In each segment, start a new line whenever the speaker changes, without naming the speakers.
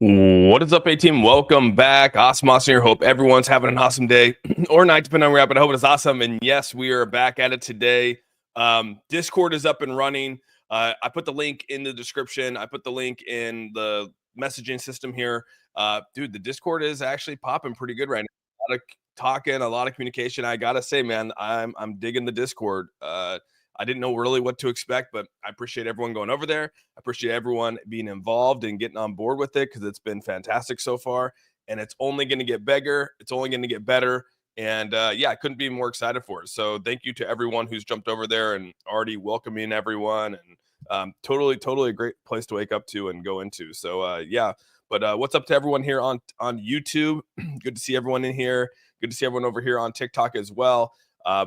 What is up, A-Team? Welcome back. AuzSOME here. Hope everyone's having an awesome day or night, depending on where you're at, but I hope it's awesome. And yes, we are back at it today. Discord is up and running. I put the link in the description. I put the link in the messaging system here. Dude, the Discord is actually popping pretty good right now. A lot of talking, a lot of communication. I gotta say, man, I'm digging the Discord. I didn't know really what to expect, but I appreciate everyone going over there. I appreciate everyone being involved and getting on board with it because it's been fantastic so far. And it's only going to get bigger. It's only going to get better. And yeah, I couldn't be more excited for it. So thank you to everyone who's jumped over there and already welcoming everyone. And totally a great place to wake up to and go into. So yeah, but what's up to everyone here on YouTube? Good to see everyone in here. Good to see everyone over here on TikTok as well.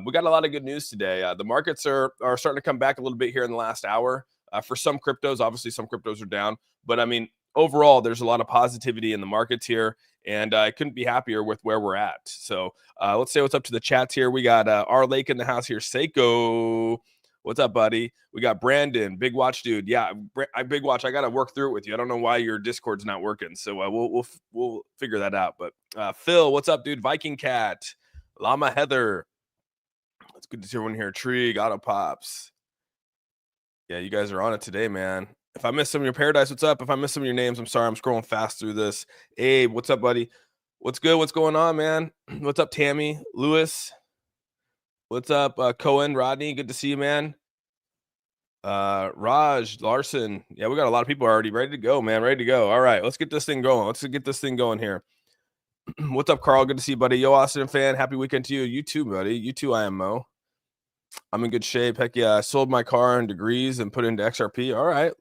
We got a lot of good news today. The markets are starting to come back a little bit here in the last hour. For some cryptos, obviously some cryptos are down, but I mean, overall, there's a lot of positivity in the markets here, and I couldn't be happier with where we're at. So let's say what's up to the chats here. We got R Lake in the house here. Seiko, what's up, buddy? We got Brandon, Big Watch dude. Yeah, Big Watch. I got to work through it with you. I don't know why your Discord's not working, so we'll figure that out. But Phil, what's up, dude? Viking Cat, Llama Heather. It's good to see everyone here. Tree, Auto Pops. Yeah, you guys are on it today, man. If I missed some of your Paradise, what's up? If I missed some of your names, I'm sorry. I'm scrolling fast through this. Abe, what's up, buddy? What's good? What's going on, man? What's up, Tammy? Lewis? What's up, Cohen? Rodney? Good to see you, man. Raj, Larson. Yeah, we got a lot of people already ready to go, man. Ready to go. All right, let's get this thing going. Let's get this thing going here. What's up, Carl? Good to see you, buddy. Yo, Austin fan. Happy weekend to you. You too, buddy. You too, IMO. I'm in good shape. Heck yeah. I sold my car in degrees and put it into XRP. All right.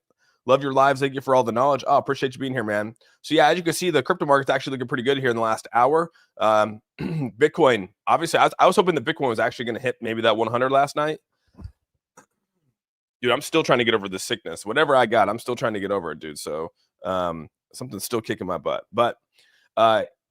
Love your lives. Thank you for all the knowledge. Oh, appreciate you being here, man. So yeah, as you can see, the crypto market's actually looking pretty good here in the last hour. Bitcoin, obviously, I was hoping that Bitcoin was actually going to hit maybe that 100 last night. Dude, I'm still trying to get over this sickness. Whatever I got, I'm still trying to get over it, dude. So something's still kicking my butt. But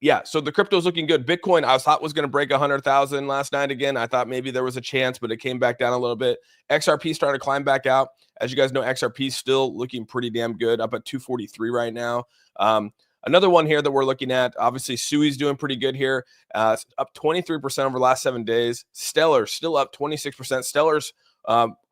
yeah, so the crypto's looking good. Bitcoin, I thought was going to break 100,000 last night again. I thought maybe there was a chance, but it came back down a little bit. XRP started to climb back out. As you guys know, XRP is still looking pretty damn good, up at 243 right now. Another one here that we're looking at, obviously, Sui's doing pretty good here. Up 23% over the last 7 days. Stellar still up 26%. Stellar's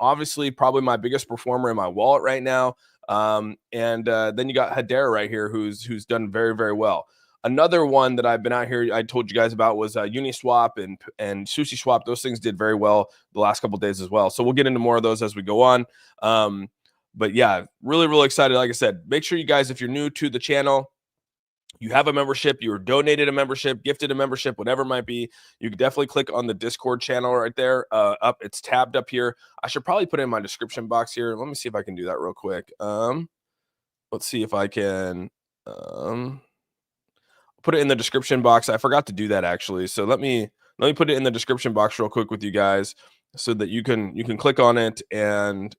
obviously probably my biggest performer in my wallet right now. And then you got Hbar right here, who's done very, very well. Another one that I've been out here, I told you guys about, was Uniswap and Sushi Swap. Those things did very well the last couple of days as well. So we'll get into more of those as we go on. But yeah, really, really excited. Like I said, make sure you guys, if you're new to the channel, you have a membership, you were donated a membership, gifted a membership, whatever it might be, you can definitely click on the Discord channel right there. It's tabbed up here. I should probably put it in my description box here. Let me see if I can do that real quick. Let's see if I can put it in the description box. I forgot to do that actually. So let me put it in the description box real quick with you guys so that you can click on it and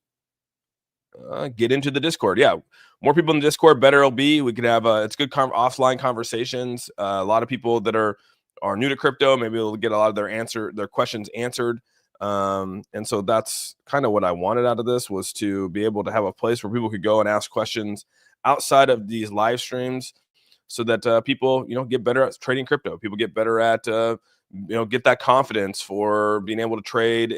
get into the Discord. Yeah, more people in the Discord, better it'll be. We could have it's good offline conversations. A lot of people that are new to crypto, maybe they'll get a lot of their questions answered. And so that's kind of what I wanted out of this, was to be able to have a place where people could go and ask questions outside of these live streams, so that people, get better at trading crypto. People get better at, get that confidence for being able to trade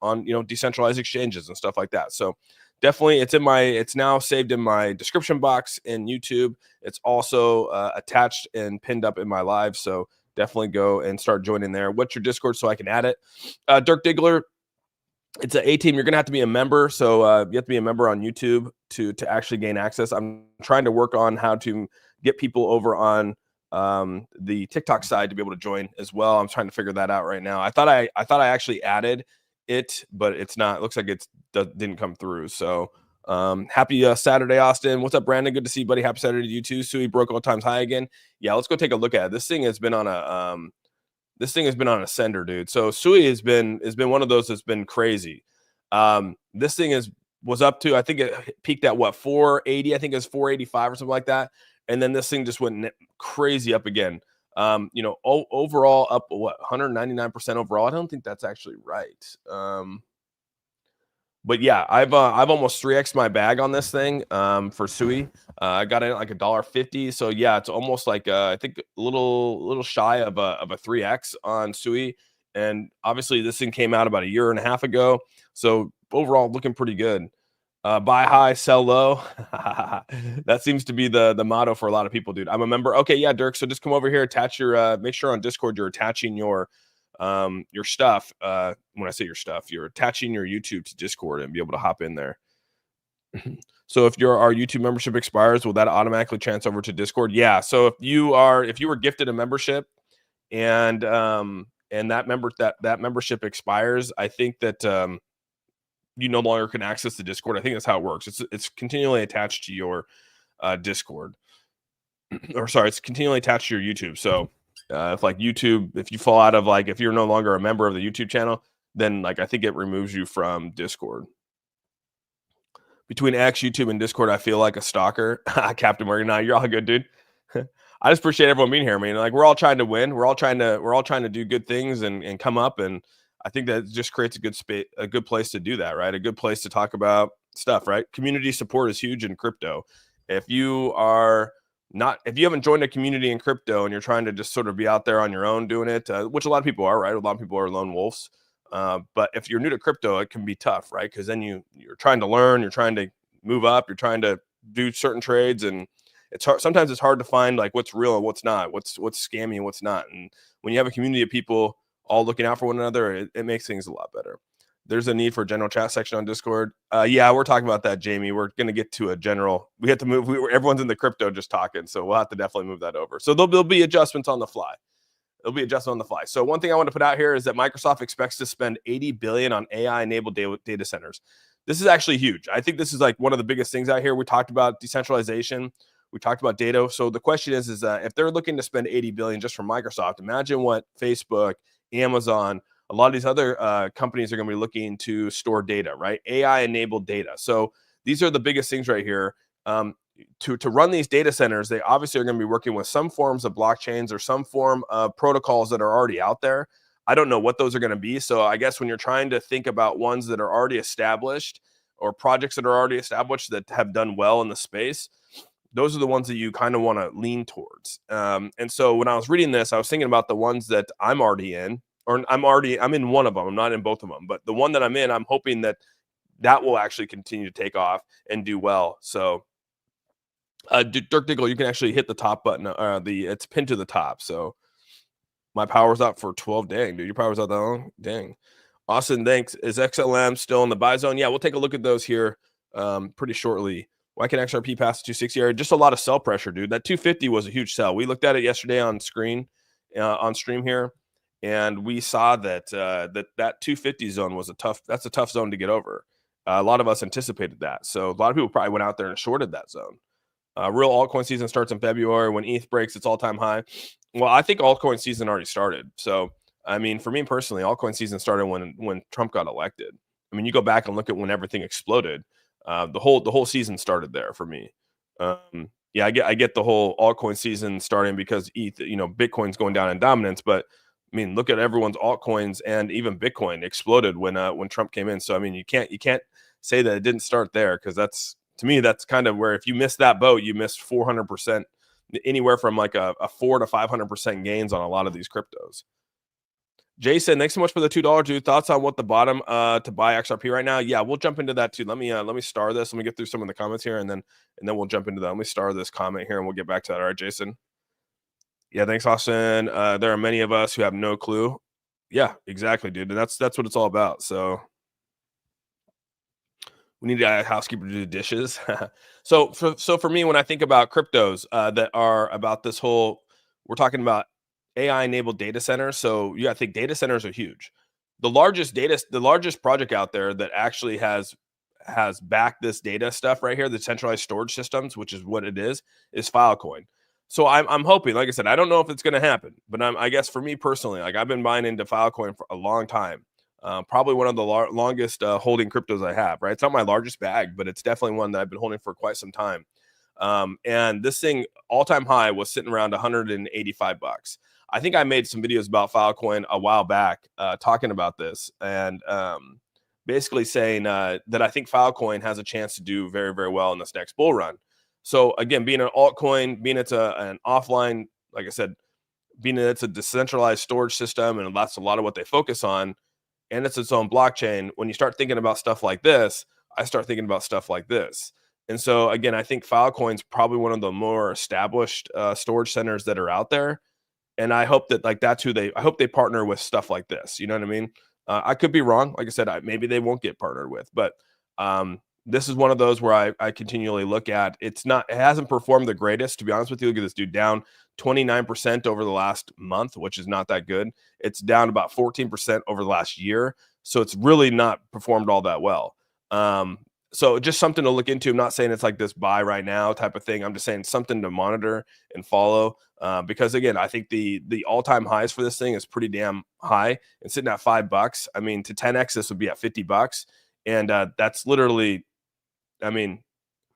on decentralized exchanges and stuff like that. So definitely, it's now saved in my description box in YouTube. It's also attached and pinned up in my live. So definitely go and start joining there. What's your Discord so I can add it? Dirk Diggler, it's an A-Team. You're gonna have to be a member. So you have to be a member on YouTube to actually gain access. I'm trying to work on how to get people over on the TikTok side to be able to join as well. I'm trying to figure that out right now. I thought I actually added it, but it's not. It looks like it didn't come through. So happy Saturday, Austin. What's up, Brandon? Good to see you, buddy. Happy Saturday to you too. Sui broke all times high again. Yeah, let's go take a look at it. This thing has been on a sender, dude. So Sui has been one of those that's been crazy. This thing was up to, I think it peaked at what, 480? I think it was 485 or something like that. And then this thing just went crazy up again. Overall up, what, 199% overall? I don't think that's actually right. But yeah, I've almost 3x my bag on this thing for Sui. I got it at like $1.50. So yeah, it's almost like I think a little shy of a 3x on Sui. And obviously this thing came out about a year and a half ago. So overall looking pretty good. Buy high, sell low. That seems to be the motto for a lot of people, dude. I'm a member. Okay, yeah, Dirk. So just come over here, attach your make sure on Discord you're attaching your stuff. When I say your stuff, you're attaching your YouTube to Discord and be able to hop in there. So if our YouTube membership expires, will that automatically transfer over to Discord? Yeah. So if you were gifted a membership and that membership expires, I think that you no longer can access the Discord. I think that's how it works. It's continually attached to your Discord, or sorry, it's continually attached to your YouTube. So if you fall out of if you're no longer a member of the YouTube channel, then I think it removes you from Discord. Between X, YouTube, and Discord, I feel like a stalker. Captain Morgan, nah, you're all good, dude. I just appreciate everyone being here. I mean, we're all trying to win. We're all trying to do good things and come up. And I think that just creates a good place to do that, right? A good place to talk about stuff, right? Community support is huge in crypto. If you haven't joined a community in crypto and you're trying to just sort of be out there on your own doing it, which a lot of people are, right? A lot of people are lone wolves. But if you're new to crypto, it can be tough, right? Because then you're trying to learn, you're trying to move up, you're trying to do certain trades, and it's hard. Sometimes it's hard to find what's real and what's not, what's scammy and what's not. And when you have a community of people all looking out for one another, it makes things a lot better. There's a need for a general chat section on Discord. Yeah, we're talking about that, Jamie. We're going to get to a general. We have to move. Everyone's in the crypto just talking, so we'll have to definitely move that over. So there'll be adjustments on the fly. It'll be adjusted on the fly. So one thing I want to put out here is that Microsoft expects to spend $80 billion on AI-enabled data centers. This is actually huge. I think this is one of the biggest things out here. We talked about decentralization. We talked about data. So the question is if they're looking to spend $80 billion just from Microsoft, imagine what Facebook, Amazon, a lot of these other companies are going to be looking to store data, right? AI-enabled data. So these are the biggest things right here. To run these data centers, they obviously are going to be working with some forms of blockchains or some form of protocols that are already out there. I don't know what those are going to be. So I guess when you're trying to think about ones that are already established or projects that are already established that have done well in the space, those are the ones that you kind of want to lean towards. And so when I was reading this, I was thinking about the ones that I'm already in, or I'm in one of them. I'm not in both of them, but the one that I'm in, I'm hoping that will actually continue to take off and do well. So Dirk Diggle, you can actually hit the top button. It's pinned to the top. So my power's up for 12. Dang, dude, your power's up that long. Dang. Austin, thanks. Is XLM still in the buy zone? Yeah, we'll take a look at those here pretty shortly. Why can XRP pass the 260 area? Just a lot of sell pressure, dude. That 250 was a huge sell. We looked at it yesterday on stream here, and we saw that that 250 zone was a tough zone to get over. A lot of us anticipated that. So a lot of people probably went out there and shorted that zone. Real altcoin season starts in February when ETH breaks its all-time high. Well, I think altcoin season already started. So, I mean, for me personally, altcoin season started when Trump got elected. I mean, you go back and look at when everything exploded. The whole season started there for me. Yeah, I get the whole altcoin season starting because ETH, Bitcoin's going down in dominance. But I mean, look at everyone's altcoins, and even Bitcoin exploded when Trump came in. So I mean, you can't say that it didn't start there, because to me, that's kind of where if you miss that boat, you missed 400%, anywhere from a 400 to 500% gains on a lot of these cryptos. Jason, thanks so much for the $2, dude. Thoughts on what the bottom to buy XRP right now? Yeah, we'll jump into that too. Let me star this. Let me get through some of the comments here, and then we'll jump into that. Let me star this comment here, and we'll get back to that. All right, Jason. Yeah, thanks, Austin. There are many of us who have no clue. Yeah, exactly, dude. And that's what it's all about. So we need a housekeeper to do the dishes. So for me, when I think about cryptos that are about this whole, we're talking about AI-enabled data centers. So you got to think data centers are huge. The largest project out there that actually has backed this data stuff right here, the centralized storage systems, which is what it is Filecoin. So I'm hoping, like I said, I don't know if it's going to happen, but I guess for me personally, I've been buying into Filecoin for a long time. Probably one of the longest holding cryptos I have, right? It's not my largest bag, but it's definitely one that I've been holding for quite some time. And this thing, all-time high, was sitting around $185. I think I made some videos about Filecoin a while back talking about this. And basically saying that I think Filecoin has a chance to do very, very well in this next bull run. So again, being an altcoin, being it's an offline, like I said, being it's a decentralized storage system, and that's a lot of what they focus on, and it's its own blockchain. When you start thinking about stuff like this, I start thinking about stuff like this. And so again, I think Filecoin's probably one of the more established storage centers that are out there. And I hope that like that's who I hope they partner with stuff like this. You know what I mean? I could be wrong. Like I said, maybe they won't get partnered with, but this is one of those where I continually look at. It hasn't performed the greatest, to be honest with you. Look at this dude, down 29% over the last month, which is not that good. It's down about 14% over the last year. So it's really not performed all that well. So just something to look into. I'm not saying it's like this buy right now type of thing. I'm just saying something to monitor and follow. Because again, I think the all-time highs for this thing is pretty damn high and sitting at $5. I mean, to 10x, this would be at $50. And that's literally, I mean,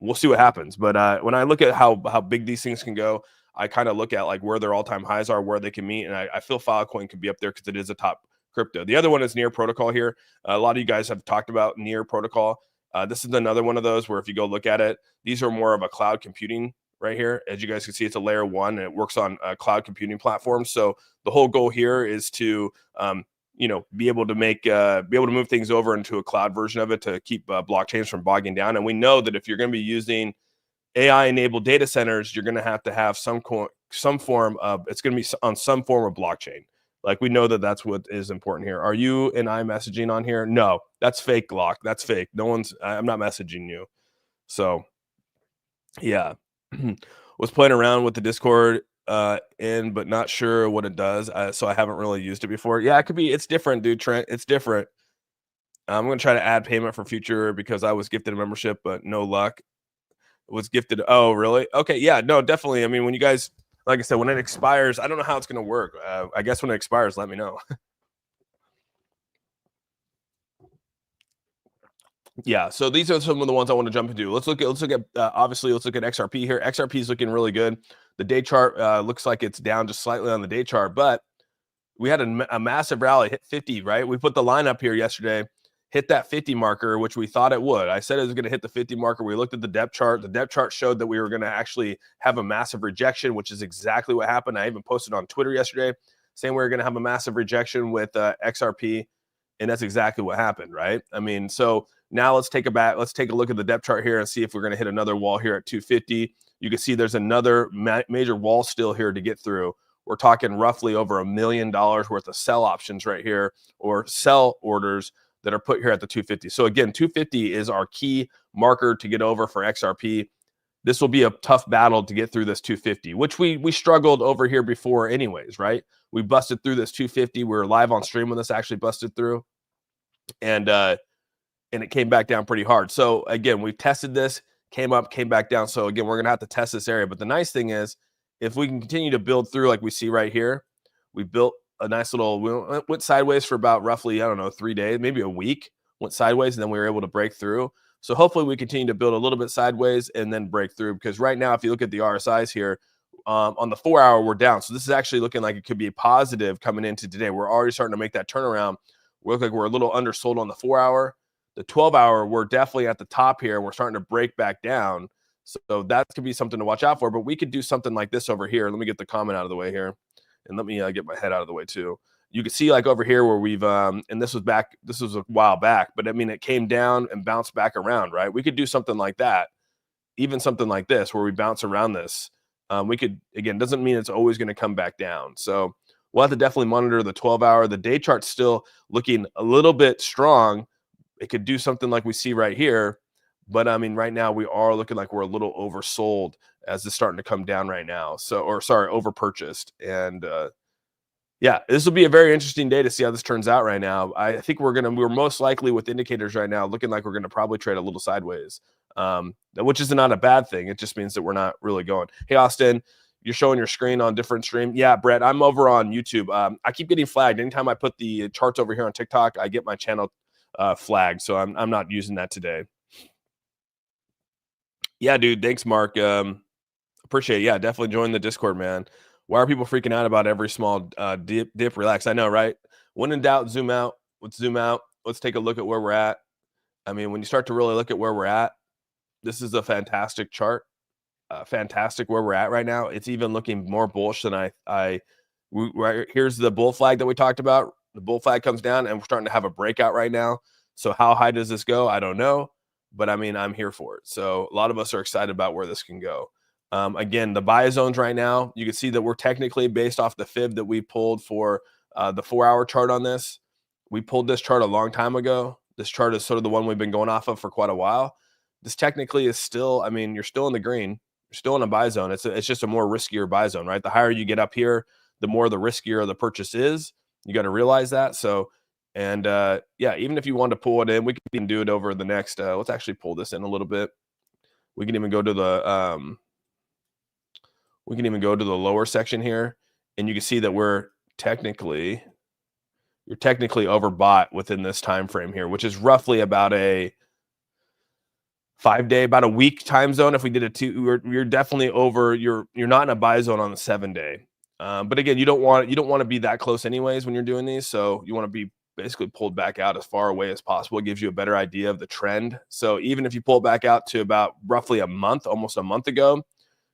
we'll see what happens. But when I look at how big these things can go, I kind of look at like where their all-time highs are, where they can meet. And I feel Filecoin could be up there because it is a top crypto. The other one is Near Protocol here. A lot of you guys have talked about Near Protocol. This is another one of those where if you go look at it, these are more of a cloud computing right here. As you guys can see, it's a layer 1 and it works on cloud computing platforms. So the whole goal here is to, be able to move things over into a cloud version of it to keep blockchains from bogging down. And we know that if you're going to be using AI-enabled data centers, you're going to have some form of, it's going to be on some form of blockchain. Like we know that that's what is important here. Are you and I messaging on here? No, that's fake, Glock. That's fake. I'm not messaging you. So yeah, was playing around with the Discord but not sure what it does. So I haven't really used it before. Yeah, it could be. It's different, dude. Trent, it's different. I'm going to try to add payment for future because I was gifted a membership, but no luck. Was gifted. Oh, really? Okay. Yeah, no, definitely. I mean, when you guys, like I said, when it expires, I don't know how it's going to work. I guess when it expires, let me know. Yeah, so these are some of the ones I want to jump into. Let's look at obviously let's look at XRP here. XRP is looking really good. The day chart looks like it's down just slightly on the day chart, but we had a massive rally, hit 50, right? We put the line up here yesterday, hit that 50 marker, which we thought it would. I said it was going to hit the 50 marker. We looked at the depth chart. The depth chart showed that we were going to actually have a massive rejection, which is exactly what happened. I even posted on Twitter yesterday saying we were going to have a massive rejection with XRP, and that's exactly what happened, right? I mean, so now let's take a look at the depth chart here and see if we're going to hit another wall here at 250. You can see there's another major wall still here to get through. We're talking roughly over $1 million worth of sell options right here, or sell orders that are put here at the 250. So again, 250 is our key marker to get over for XRP. This will be a tough battle to get through this 250, which we struggled over here before anyways, right? We busted through this 250. We were live on stream when this actually busted through. And it came back down pretty hard. So again, we tested this, came up, came back down. So again, we're going to have to test this area. But the nice thing is, if we can continue to build through like we see right here, we built a nice little, we went sideways for about roughly, I don't know, 3 days, maybe a week, went sideways, and then we were able to break through. So hopefully we continue to build a little bit sideways and then break through, because right now, if you look at the RSIs here, on the 4 hour, we're down. So this is actually looking like it could be a positive coming into today. We're already starting to make that turnaround. We look like we're a little undersold on the 4 hour. The 12 hour, we're definitely at the top here. We're starting to break back down. So that could be something to watch out for. But we could do something like this over here. Let me get the comment out of the way here. And let me get my head out of the way too. You can see like over here where we've, and this was a while back, but I mean, it came down and bounced back around, right? We could do something like that. Even something like this where we bounce around this. We could, again, doesn't mean it's always going to come back down. So we'll have to definitely monitor the 12 hour. The day chart's still looking a little bit strong. It could do something like we see right here. But I mean, right now we are looking like we're a little oversold as it's starting to come down right now. So, or sorry, over purchased. And yeah, this will be a very interesting day to see how this turns out right now. I think we're most likely with indicators right now looking like we're going to probably trade a little sideways, which is not a bad thing. It just means that we're not really going. Hey, Austin, you're showing your screen on different stream. Yeah, Brett, I'm over on YouTube. I keep getting flagged. Anytime I put the charts over here on TikTok, I get my channel flagged. So I'm not using that today. Yeah, dude. Thanks, Mark. Appreciate it. Yeah, definitely join the Discord, man. Why are people freaking out about every small dip? Relax. I know, right? When in doubt, zoom out. Let's zoom out. let's take a look at where we're at. I mean, when you start to really look at where we're at, this is a fantastic chart. Fantastic where we're at right now. It's even looking more bullish than right here's the bull flag that we talked about. The bull flag comes down and we're starting to have a breakout right now. So how high does this go? I don't know, but I mean, I'm here for it. So a lot of us are excited about where this can go. Again, the buy zones right now, you can see that we're technically based off the fib that we pulled for the 4-hour chart on this. We pulled this chart a long time ago. This chart is sort of the one we've been going off of for quite a while. This technically is still, I mean, you're still in the green. You're still in a buy zone. It's just a more riskier buy zone, right? The higher you get up here, the more the riskier the purchase is. You got to realize that. So, and yeah, even if you want to pull it in, we can even do it over the next, let's actually pull this in a little bit. We can even go to the, lower section here, and you can see that you're technically overbought within this time frame here, which is roughly about a 5-day, about a week time zone. If we did a 2, you're definitely over. You're not in a buy zone on the 7-day. But again, you don't want to be that close anyways when you're doing these. So you want to be basically pulled back out as far away as possible. It gives you a better idea of the trend. So even if you pull back out to about roughly a month, almost a month ago,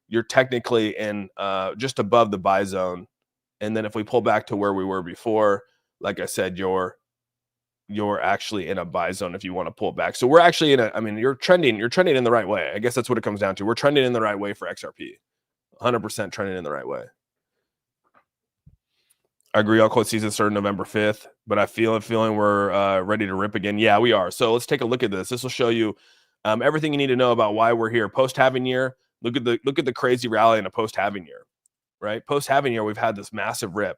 you're technically in just above the buy zone. And then if we pull back to where we were before, like I said, you're actually in a buy zone if you want to pull back. So we're actually in I mean, you're trending in the right way. I guess that's what it comes down to. We're trending in the right way for XRP. 100% trending in the right way. I agree. Altcoin season started November 5th, but I feeling we're ready to rip again. Yeah, we are. So let's take a look at this. This will show you everything you need to know about why we're here. Post-halving year, look at the crazy rally in a post-halving year, right? Post-halving year, we've had this massive rip.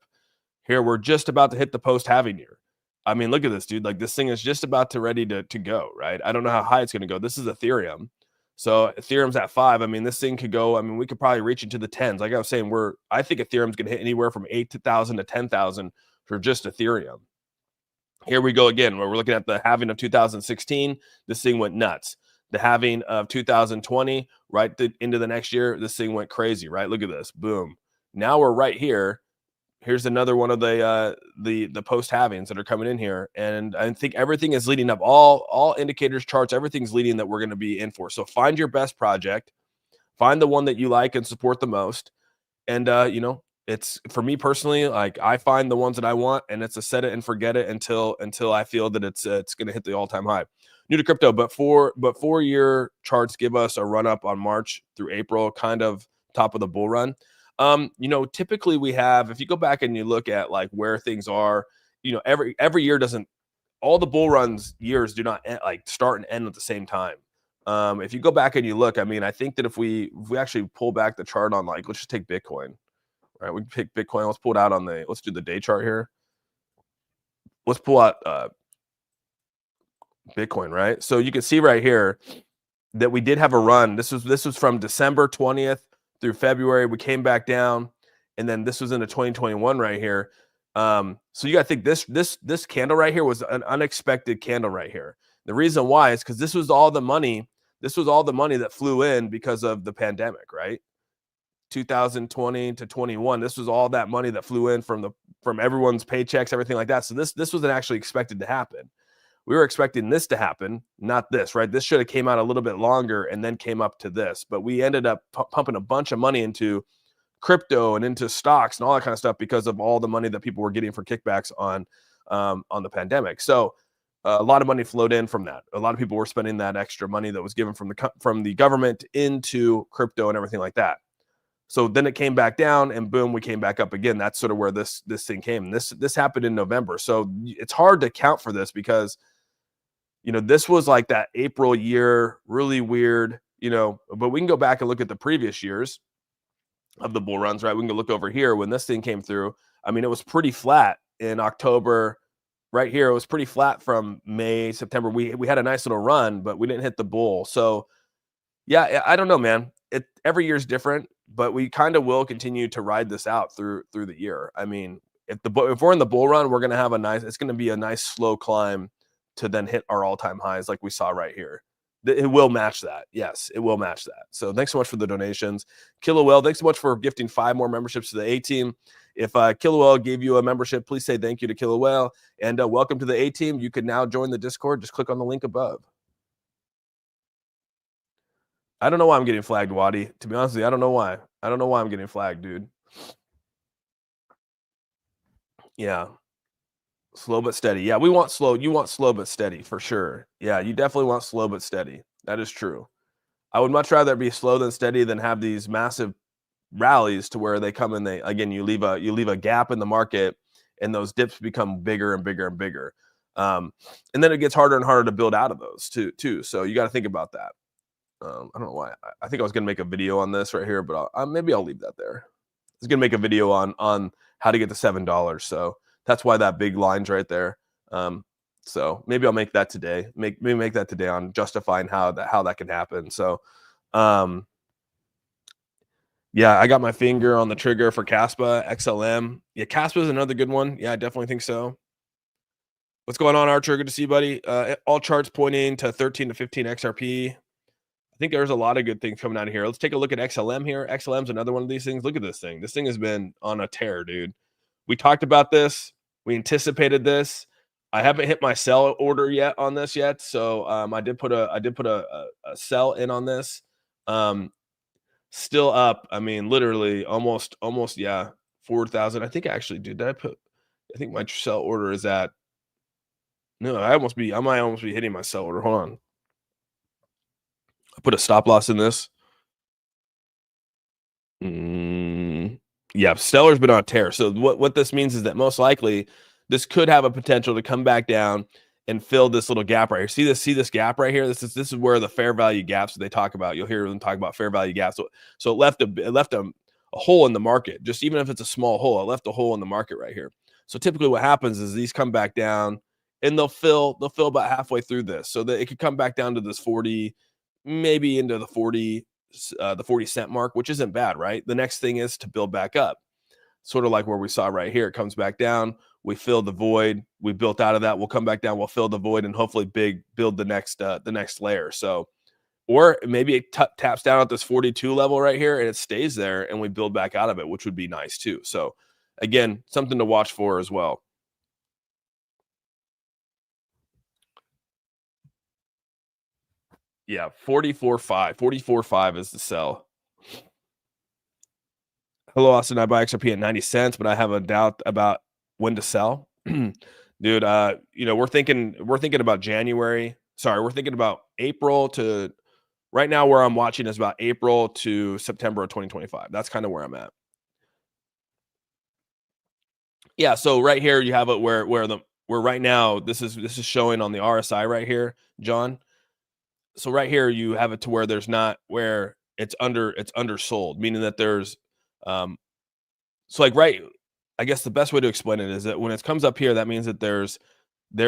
Here, we're just about to hit the post-halving year. I mean, look at this, dude. Like, this thing is just about to ready to go, right? I don't know how high it's going to go. This is Ethereum. So Ethereum's at 5. I mean, this thing could go, I mean, we could probably reach into the 10s. Like I was saying, I think Ethereum's going to hit anywhere from 8,000 to 10,000 for just Ethereum. Here we go again, where we're looking at the halving of 2016. This thing went nuts. The halving of 2020, right into the next year, this thing went crazy, right? Look at this. Boom. Now we're right here. Here's another one of the post halvings that are coming in here, and I think everything is leading up. All indicators, charts, everything's leading that we're going to be in for. So find your best project, find the one that you like and support the most, and you know, it's for me personally, like I find the ones that I want, and it's a set it and forget it until I feel that it's going to hit the all-time high. New to crypto, but 4-year charts give us a run up on March through April, kind of top of the bull run. You know, typically we have, if you go back and you look at like where things are, you know, every year all the bull runs years do not start and end at the same time. If you go back and you look, I mean, I think that if we actually pull back the chart on, like, let's just take Bitcoin, right? We can pick Bitcoin. Let's pull it out let's do the day chart here. Let's pull out Bitcoin, right? So you can see right here that we did have a run. This was from December 20th through February. We came back down, and then this was into 2021 right here. So you got to think this candle right here was an unexpected candle right here. The reason why is because this was all the money that flew in because of the pandemic, right? 2020 to 21. This was all that money that flew in from everyone's paychecks, everything like that. So this wasn't actually expected to happen. We were expecting this to happen, not this, right? This should have came out a little bit longer and then came up to this, but we ended up pumping a bunch of money into crypto and into stocks and all that kind of stuff because of all the money that people were getting for kickbacks on the pandemic. So a lot of money flowed in from that. A lot of people were spending that extra money that was given from the government into crypto and everything like that. So then it came back down, and boom, we came back up again. That's sort of where this thing came. This happened in November. So it's hard to count for this because, you know, this was like that April year, really weird, you know, but we can go back and look at the previous years of the bull runs, right? We can go look over here when this thing came through. I mean, it was pretty flat in October. Right here, it was pretty flat from May, September. We had a nice little run, but we didn't hit the bull. So yeah, I don't know, man. Every year is different, but we kind of will continue to ride this out through the year. I mean, if we're in the bull run, we're going to have it's going to be a nice slow climb to then hit our all-time highs like we saw right here. It will match that. Yes, it will match that. So thanks so much for the donations. Killer Whale, thanks so much for gifting 5 more memberships to the A team. If Killer Whale gave you a membership, please say thank you to Killer Whale, and welcome to the A team. You can now join the Discord. Just click on the link above. I don't know why I'm getting flagged, Wadi. To be honest with you, I don't know why. I don't know why I'm getting flagged, dude. Yeah. Slow but steady. Yeah, we want slow. You want slow but steady for sure. Yeah, you definitely want slow but steady. That is true. I would much rather be slow than steady than have these massive rallies to where they come and they, again, you leave a gap in the market and those dips become bigger and bigger and bigger. And then it gets harder and harder to build out of those too. So you got to think about that. I don't know why. I think I was going to make a video on this right here, but maybe I'll leave that there. I was going to make a video on how to get to $7. So that's why that big line's right there. So maybe I'll make that today. Maybe make that today on justifying how that can happen. So, yeah, I got my finger on the trigger for Kaspa XLM. Yeah, Kaspa is another good one. Yeah, I definitely think so. What's going on, Archer? Good to see you, buddy. All charts pointing to 13 to 15 XRP. I think there's a lot of good things coming out of here. Let's take a look at XLM here. XLM's another one of these things. Look at this thing. This thing has been on a tear, dude. We talked about this. We anticipated this. I haven't hit my sell order yet on this yet, so I did put a sell in on this. Still up. I mean, literally almost yeah, 4,000. I think actually, dude, I think my sell order is at. No, I might almost be hitting my sell order. Hold on. I put a stop loss in this. Yeah, Stellar's been on a tear. So what this means is that most likely this could have a potential to come back down and fill this little gap right here. See this gap right here? This is where the fair value gaps that they talk about. You'll hear them talk about fair value gaps. So it left a hole in the market. Just even if it's a small hole, it left a hole in the market right here. So typically what happens is these come back down and they'll fill about halfway through this. So that it could come back down to this 40, maybe into the 40 cent mark, which isn't bad, right? The next thing is to build back up. Sort of like where we saw right here. It comes back down. We fill the void. We built out of that. We'll come back down. We'll fill the void and hopefully build the next layer. So, or maybe it taps down at this 42 level right here and it stays there and we build back out of it, which would be nice too. So again, something to watch for as well. Yeah, 44.5 is the sell. Hello, Austin. I buy XRP at 90 cents, but I have a doubt about when to sell. Dude, we're thinking about January. Sorry, we're thinking about April to right now where I'm watching is about April to September of 2025. That's kind of where I'm at. Yeah, so right here you have it where right now this is showing on the RSI right here, John. So right here you have it to where there's not where it's undersold, meaning that there's so like right, I guess the best way to explain it is that when it comes up here, that means that there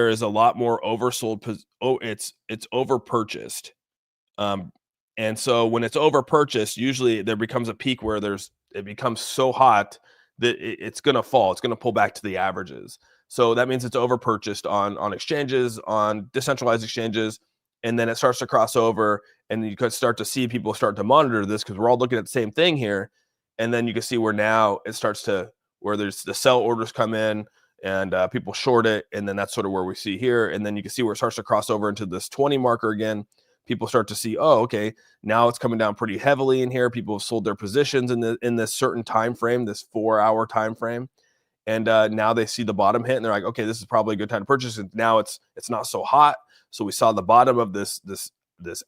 is a lot more oversold. It's over purchased, and so when it's over purchased, usually there becomes a peak where it becomes so hot that it's going to fall. It's going to pull back to the averages. So that means it's over purchased on exchanges, on decentralized exchanges. And then it starts to cross over and you could start to see people start to monitor this because we're all looking at the same thing here. And then you can see where now it starts to, where there's the sell orders come in and people short it. And then that's sort of where we see here. And then you can see where it starts to cross over into this 20 marker again. People start to see, oh, okay, now it's coming down pretty heavily in here. People have sold their positions in this certain time frame, this 4-hour time frame. And now they see the bottom hit and they're like, okay, this is probably a good time to purchase. And now it's not so hot. So we saw the bottom of this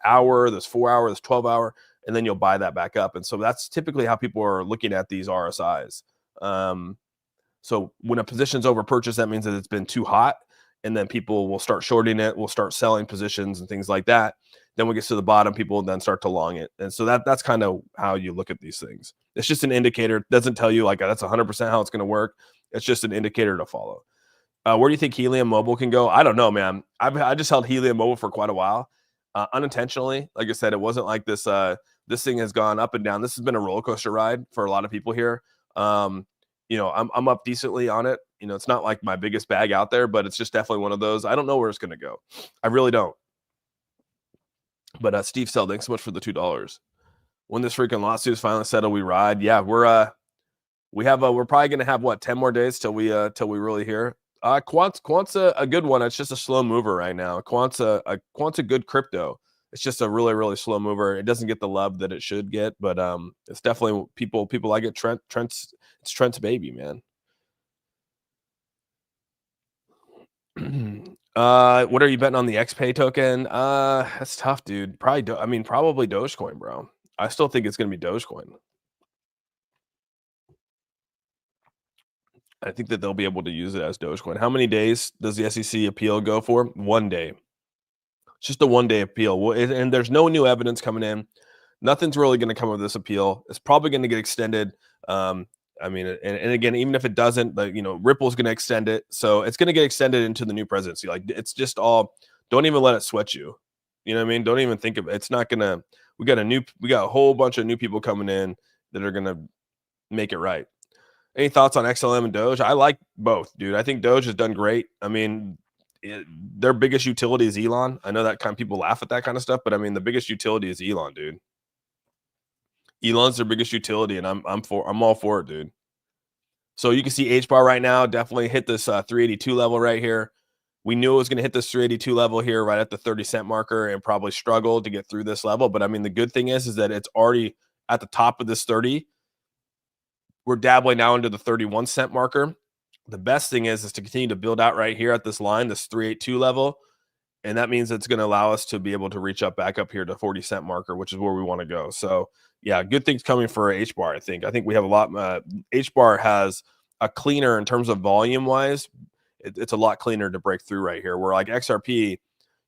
hour, this 4-hour, this 12-hour, and then you'll buy that back up. And so that's typically how people are looking at these RSIs. So when a position's over purchased, that means that it's been too hot, and then people will start shorting it, will start selling positions and things like that. Then when it gets to the bottom, people will then start to long it. And so that's kind of how you look at these things. It's just an indicator. It doesn't tell you like that's 100% how it's going to work. It's just an indicator to follow. Where do you think Helium Mobile can go? I don't know, man. I just held Helium Mobile for quite a while, unintentionally. Like I said, it wasn't like this. This thing has gone up and down. This has been a roller coaster ride for a lot of people here. I'm up decently on it. It's not like my biggest bag out there, but it's just definitely one of those. I don't know where it's going to go. I really don't. But Steve Sell, thanks so much for the $2. When this freaking lawsuit is finally settled, we ride. Yeah, we're we're probably gonna have what 10 more days till we really hear. Quant's a good one. It's just a slow mover right now. Quant's a good crypto. It's just a really, really slow mover. It doesn't get the love that it should get, but it's definitely people like it. It's Trent's baby, man. What are you betting on the XPay token? That's tough, dude. Probably Dogecoin, bro. I still think it's gonna be Dogecoin. I think that they'll be able to use it as Dogecoin. How many days does the SEC appeal go for? 1 day. It's just a 1-day appeal. And there's no new evidence coming in. Nothing's really going to come of this appeal. It's probably going to get extended. And again, even if it doesn't, but Ripple's going to extend it, so it's going to get extended into the new presidency. Like, it's just all. Don't even let it sweat you. You know what I mean? Don't even think of it. It's not gonna. We got a whole bunch of new people coming in that are going to make it right. Any thoughts on XLM and Doge? I like both, dude. I think Doge has done great. I mean, their biggest utility is Elon. I know that kind of people laugh at that kind of stuff, but I mean, the biggest utility is Elon, dude. Elon's their biggest utility, and I'm all for it, dude. So you can see HBAR right now definitely hit this 382 level right here. We knew it was going to hit this 382 level here right at the 30-cent marker and probably struggle to get through this level. But I mean, the good thing is that it's already at the top of this 30. We're dabbling now into the 31-cent marker. The best thing is to continue to build out right here at this line, this 382 level. And that means it's going to allow us to be able to reach up back up here to 40-cent marker, which is where we want to go. So yeah, good things coming for HBAR. I think we have a lot. HBAR has a cleaner in terms of volume wise. It's a lot cleaner to break through right here. Where like XRP,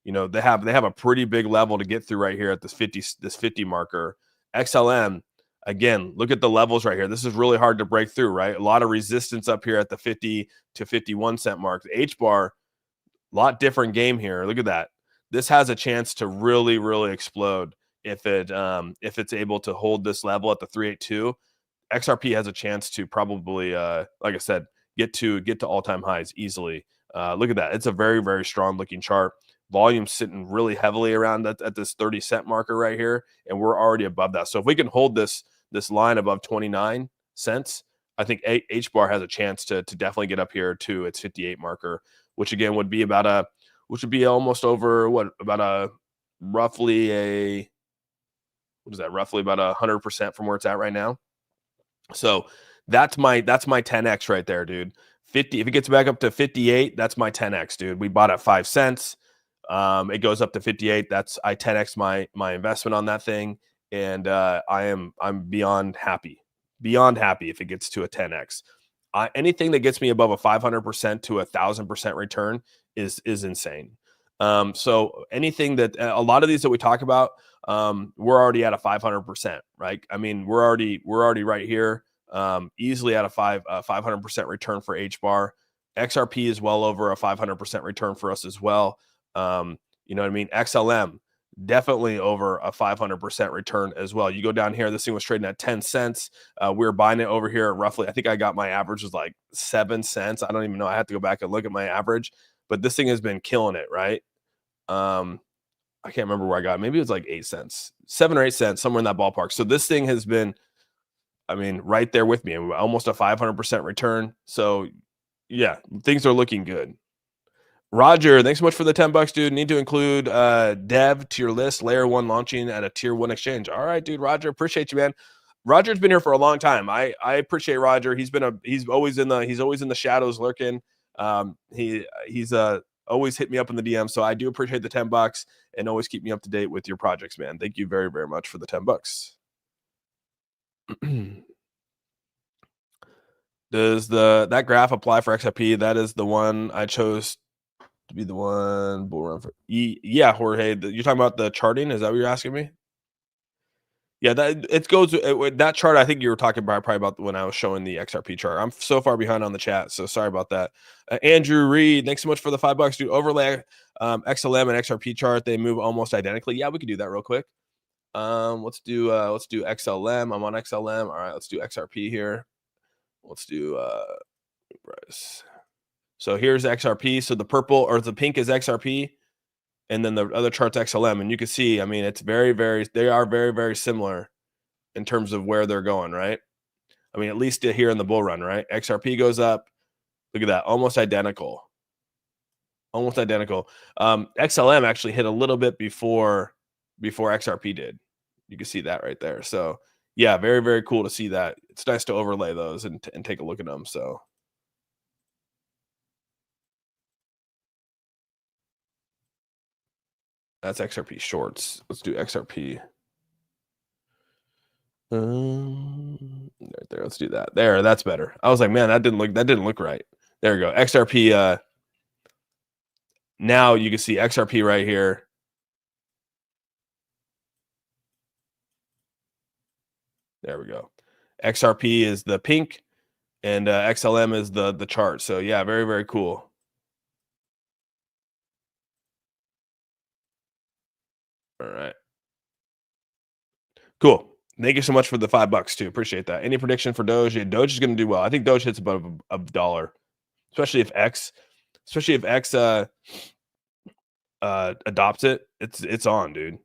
they have a pretty big level to get through right here at this 50 marker. XLM, again, look at the levels right here. This is really hard to break through, right? A lot of resistance up here at the 50 to 51 cent mark. The HBAR, lot different game here. Look at that. This has a chance to really, really explode if it's able to hold this level at the 382. XRP has a chance to probably, like I said, get to all-time highs easily. Look at that. It's a very, very strong looking chart. Volume sitting really heavily around at this 30-cent marker right here, and we're already above that. So if we can hold this line above 29 cents, I think HBAR has a chance to definitely get up here to its 58 marker, which again would be almost over roughly about 100% from where it's at right now. So that's my 10x right there, dude. 50, if it gets back up to 58, that's my 10x, dude. We bought at 5 cents. It goes up to 58. I 10x my investment on that thing, and I'm beyond happy if it gets to a 10x. Anything that gets me above a 500% to 1,000% return is insane. So anything that a lot of these that we talk about, we're already at a 500%, right? I mean, we're already right here, easily at a 500% return for HBAR. XRP is well over a 500% return for us as well. You know what I mean? XLM, definitely over a 500% return as well. You go down here, this thing was trading at 10 cents. We were buying it over here roughly. I think I got my average was like 7 cents. I don't even know. I have to go back and look at my average, but this thing has been killing it, right? I can't remember where I got it. Maybe it was like 8 cents, 7 or 8 cents, somewhere in that ballpark. So this thing has been, right there with me, almost a 500% return. So yeah, things are looking good. Roger, thanks so much for the $10, dude. Need to include Dev to your list. Layer 1 launching at a tier 1 exchange. All right, dude. Roger, appreciate you, man. Roger's been here for a long time. I appreciate Roger. He's always in the shadows lurking. He's always hit me up in the DM. So I do appreciate the $10 and always keep me up to date with your projects, man. Thank you very, very much for the $10. Does that graph apply for XRP? That is the one I chose to be the one bull run for. Yeah, Jorge, you're talking about the charting. Is that what you're asking me? Yeah, that chart. I think you were talking about probably about when I was showing the XRP chart. I'm so far behind on the chat, so sorry about that. Andrew Reed, thanks so much for the $5, dude. Overlay XLM and XRP chart. They move almost identically. Yeah, we could do that real quick. Let's do XLM. I'm on XLM. All right, let's do XRP here. Let's do price. So here's XRP. So the purple or the pink is XRP, and then the other chart's XLM. And you can see, it's they are very, very similar in terms of where they're going, right? I mean, at least here in the bull run, right? XRP goes up. Look at that, almost identical. Almost identical. XLM actually hit a little bit before XRP did. You can see that right there. So yeah, very, very cool to see that. It's nice to overlay those and take a look at them. So that's XRP shorts. Let's do XRP. Right there. Let's do that. There, that's better. I was like, man, that didn't look right. There we go. XRP. Now you can see XRP right here. There we go. XRP is the pink, and XLM is the chart. So yeah, very, very cool. All right. Cool. Thank you so much for the $5 too. Appreciate that. Any prediction for Doge? Yeah, Doge is going to do well. I think Doge hits above a dollar, especially if X adopts it. It's on, dude.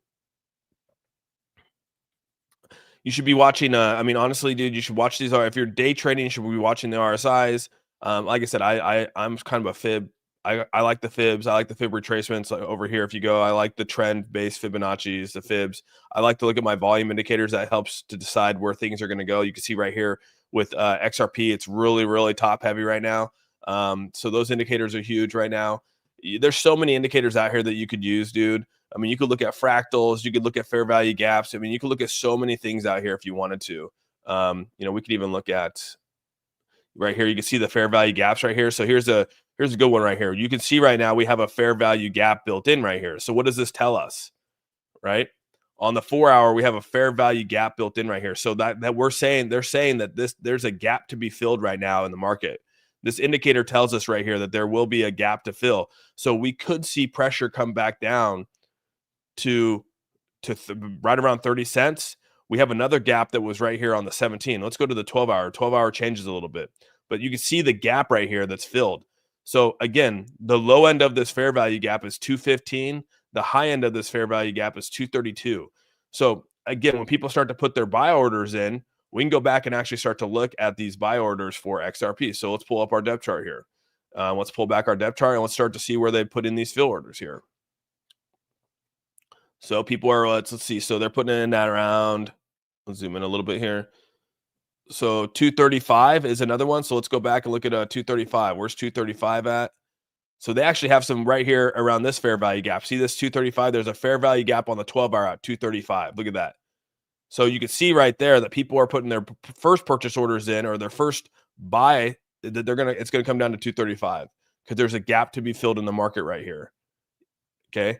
You should be watching. I mean, honestly, dude, you should watch these. If you're day trading, you should be watching the RSIs. Like I said, I'm kind of a fib. I like the fibs. I like the fib retracements over here. If you go, I like the trend-based Fibonacci's, the fibs. I like to look at my volume indicators. That helps to decide where things are going to go. You can see right here with XRP, it's really, really top heavy right now. So those indicators are huge right now. There's so many indicators out here that you could use, dude. I mean, you could look at fractals, you could look at fair value gaps. I mean, you could look at so many things out here if you wanted to. We could even look at right here. You can see the fair value gaps right here. So here's a good one right here. You can see right now we have a fair value gap built in right here. So what does this tell us? Right? On the 4 hour, we have a fair value gap built in right here. So that they're saying that there's a gap to be filled right now in the market. This indicator tells us right here that there will be a gap to fill. So we could see pressure come back down to right around 30 cents. We have another gap that was right here on the 17. Let's go to the 12 hour. 12 hour changes a little bit, but you can see the gap right here that's filled. So again, the low end of this fair value gap is 215. The high end of this fair value gap is 232. So again, when people start to put their buy orders in, we can go back and actually start to look at these buy orders for XRP. So let's pull up our depth chart here. Let's pull back our depth chart and let's start to see where they put in these fill orders here. So people are, let's see. So they're putting in that around, let's zoom in a little bit here. So 235 is another one. So let's go back and look at 235. Where's 235 at? So they actually have some right here around this fair value gap. See this 235? There's a fair value gap on the 12 hour at 235. Look at that. So you can see right there that people are putting their first purchase orders in, or their first buy, that it's gonna come down to 235 because there's a gap to be filled in the market right here. Okay.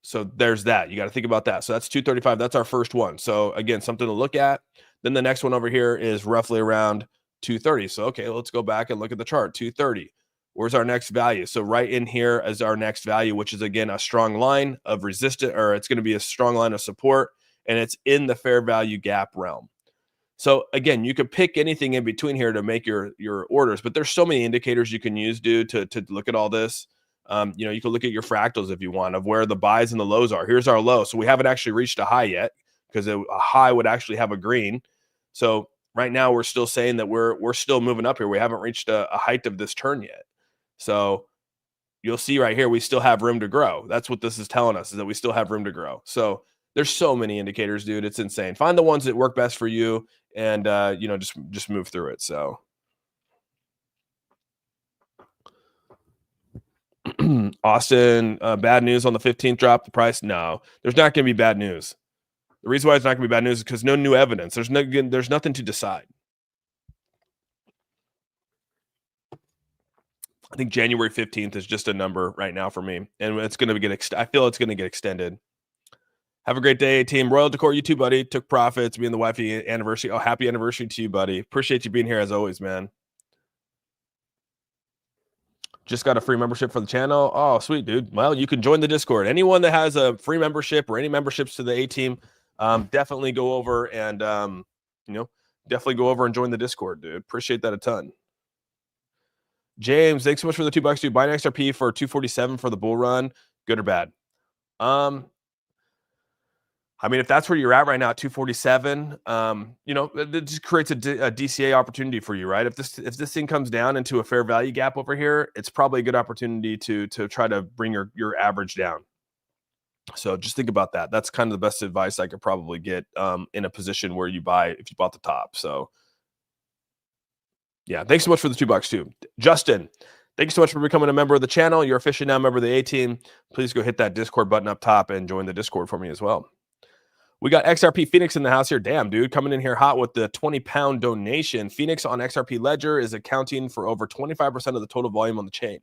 So there's that. You got to think about that. So that's 235. That's our first one. So again, something to look at. Then the next one over here is roughly around 230. So okay, let's go back and look at the chart. 230. Where's our next value? So right in here is our next value, which is again a strong line of resistance, or it's going to be a strong line of support, and it's in the fair value gap realm. So again, you could pick anything in between here to make your orders, but there's so many indicators you can use, dude, to look at all this. You can look at your fractals if you want, of where the buys and the lows are. Here's our low. So we haven't actually reached a high yet, because a high would actually have a green. So right now we're still saying that we're still moving up here. We haven't reached a height of this turn yet. So you'll see right here, we still have room to grow. That's what this is telling us, is that we still have room to grow. So there's so many indicators, dude. It's insane. Find the ones that work best for you, and just move through it. So Austin, bad news on the 15th drop the price. No, there's not going to be bad news. The reason why it's not going to be bad news is because no new evidence. There's nothing to decide. I think January 15th is just a number right now for me, and it's going to get. I feel it's going to get extended. Have a great day, team. Royal Decor, you too, buddy. Took profits. Me and the wifey anniversary. Oh, happy anniversary to you, buddy. Appreciate you being here as always, man. Just got a free membership for the channel. Oh, sweet, dude. Well, you can join the Discord. Anyone that has a free membership or any memberships to the A team, definitely go over and definitely go over and join the Discord, dude. Appreciate that a ton. James, thanks so much for the $2, dude. Buy an XRP for 247 for the bull run. Good or bad? I mean, if that's where you're at right now at 247, you know, it just creates a DCA opportunity for you, right? If this thing comes down into a fair value gap over here, it's probably a good opportunity to try to bring your average down. So just think about that. That's kind of the best advice I could probably get in a position where you buy if you bought the top. So yeah, thanks so much for the $2 too, Justin. Thank you so much for becoming a member of the channel. You're officially now a member of the A team. Please go hit that Discord button up top and join the Discord for me as well. We got XRP Phoenix in the house here. Damn, dude, coming in here hot with the 20-pound donation. Phoenix on XRP Ledger is accounting for over 25% of the total volume on the chain.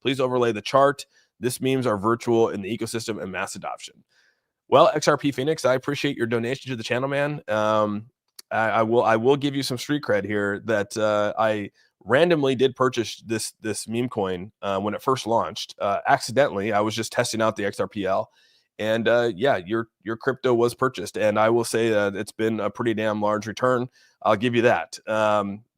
Please overlay the chart. This memes are virtual in the ecosystem and mass adoption. Well, XRP Phoenix, I appreciate your donation to the channel, man. I will give you some street cred here that I randomly did purchase this meme coin when it first launched. Accidentally, I was just testing out the XRPL. And yeah, your crypto was purchased, and I will say it's been a pretty damn large return. I'll give you that.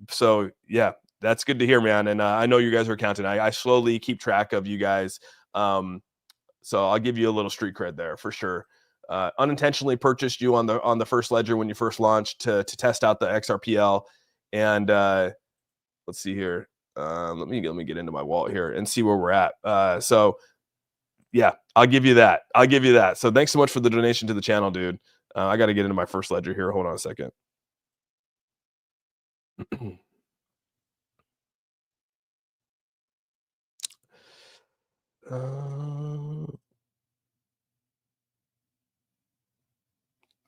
So yeah, that's good to hear, man. And I know you guys are counting. I slowly keep track of you guys. So I'll give you a little street cred there for sure. Unintentionally purchased you on the first ledger when you first launched to test out the XRPL. And let's see here. Let me get into my wallet here and see where we're at. So yeah, I'll give you that. I'll give you that. So thanks so much for the donation to the channel, dude. I got to get into my first ledger here. Hold on a second.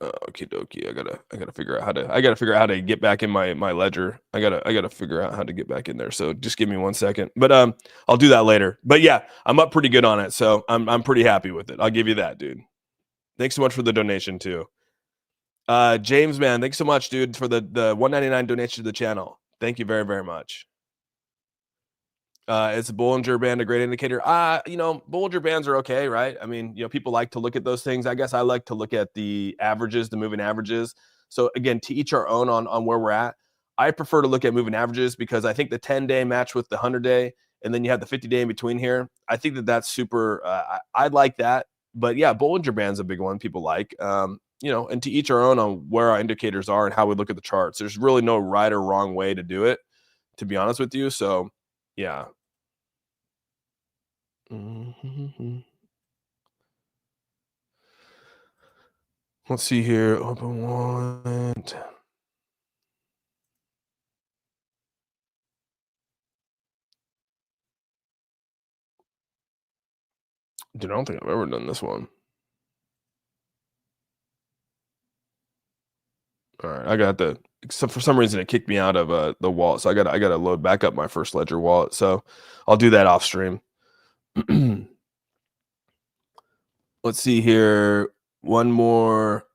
Okie dokie. I gotta figure out how to get back in my ledger. I gotta figure out how to get back in there. So just give me 1 second. But I'll do that later. But yeah, I'm up pretty good on it. So I'm pretty happy with it. I'll give you that, dude. Thanks so much for the donation too. James, man, thanks so much, dude, for the $1.99 donation to the channel. Thank you very, very much. Is the Bollinger Band a great indicator? You know, Bollinger Bands are okay, right? I mean, you know, people like to look at those things. I guess I like to look at the averages, the moving averages. So again, to each our own on where we're at. I prefer to look at moving averages because I think the 10-day match with the 100-day, and then you have the 50-day in between here. I think that's super. I like that. But yeah, Bollinger Band's a big one people like. You know, and to each our own on where our indicators are and how we look at the charts. There's really no right or wrong way to do it, to be honest with you. So yeah. Let's see here. Open wallet. Dude, I don't think I've ever done this one. All right, I got the. So for some reason, it kicked me out of the wallet, so I got to load back up my first ledger wallet. So I'll do that off stream. Let's see here. One more.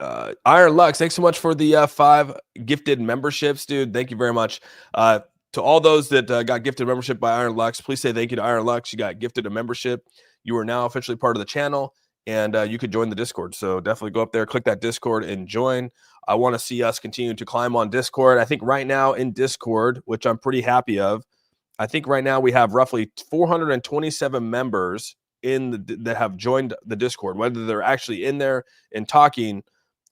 Iron Lux, thanks so much for the 5 gifted memberships, dude. Thank you very much. To all those that got gifted membership by Iron Lux, please say thank you to Iron Lux. You got gifted a membership. You are now officially part of the channel, and you could join the Discord. So definitely go up there, click that Discord, and join. I want to see us continue to climb on Discord. I think right now in Discord, which I'm pretty happy of, I think right now we have roughly 427 members that have joined the Discord. Whether they're actually in there and talking,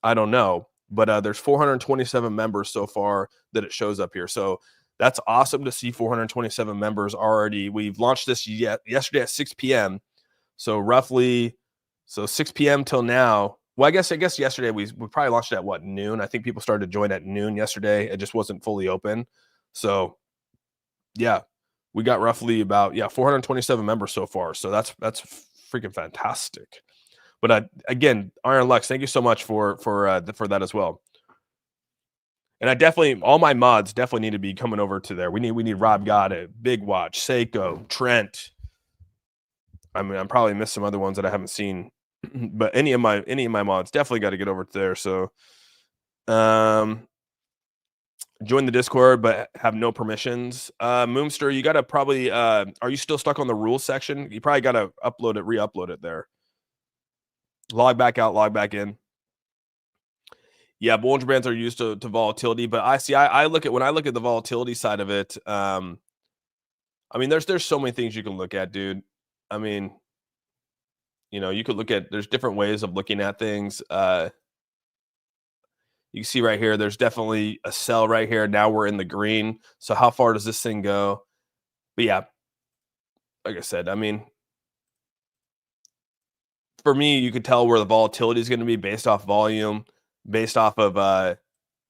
I don't know. But there's 427 members so far that it shows up here. So that's awesome to see 427 members already. We've launched this yesterday at 6 p.m. So roughly, 6 p.m. till now. Well, I guess yesterday we probably launched it at what, noon? I think people started to join at noon yesterday. It just wasn't fully open. So yeah, we got roughly about 427 members so far. So that's freaking fantastic. But again, Iron Lux, thank you so much for that as well. And I definitely, all my mods definitely need to be coming over to there. We need Rob Goddard, Big Watch, Seiko, Trent. I mean, I'm probably missed some other ones that I haven't seen, but any of my mods definitely got to get over to there. So, join the Discord, but have no permissions. Moomster, you got to probably. Are you still stuck on the rules section? You probably got to re-upload it there. Log back out, log back in. Yeah, Bollinger Bands are used to volatility, but I look at when I look at the volatility side of it. I mean, there's so many things you can look at, dude. I mean, You know, you could look at, there's different ways of looking at things. You can see right here, there's definitely a sell right here. Now we're in the green. So how far does this thing go? But yeah, like I said, I mean, for me, you could tell where the volatility is going to be based off volume, based off of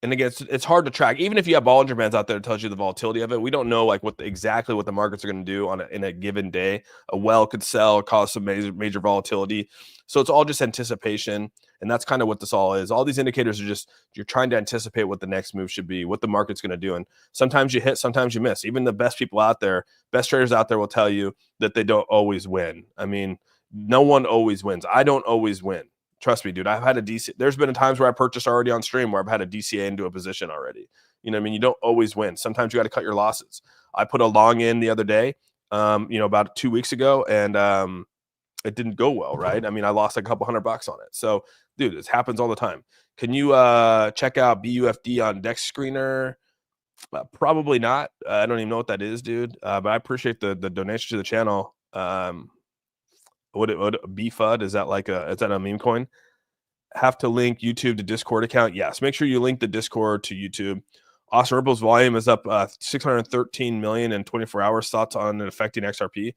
and again, it's hard to track. Even if you have Bollinger Bands out there that tells you the volatility of it, we don't know like exactly what the markets are going to do in a given day. A well could sell, cause some major volatility. So it's all just anticipation, and that's kind of what this all is. All these indicators are just, you're trying to anticipate what the next move should be, what the market's going to do, and sometimes you hit, sometimes you miss. Even the best people out there, best traders out there, will tell you that they don't always win. I mean, no one always wins. I don't always win. Trust me, dude. I've had a DC. There's been times where I purchased already on stream where I've had a DCA into a position already. You know what I mean? You don't always win. Sometimes you got to cut your losses. I put a long in the other day, you know, about 2 weeks ago, and it didn't go well, right? I mean, I lost like a couple $100 on it. So, dude, this happens all the time. Can you check out BUFD on Dex Screener? Probably not. I don't even know what that is, dude. But I appreciate the donation to the channel. What BFUD, is that like is that a meme coin? Have to link YouTube to Discord account? Yes, make sure you link the Discord to YouTube. AuzSOME Ripple's volume is up 613 million in 24 hours. Thoughts on it affecting XRP?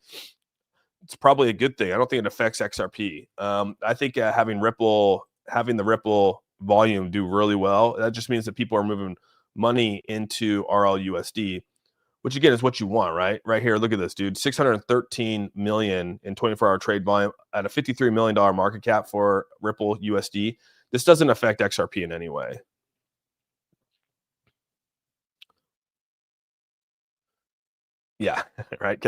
It's probably a good thing. I don't think it affects XRP. I think having the Ripple volume do really well, that just means that people are moving money into RLUSD, which again is what you want, right? Right here, look at this, dude. 613 million in 24-hour trade volume at a $53 million market cap for Ripple USD. This doesn't affect XRP in any way. Yeah, right.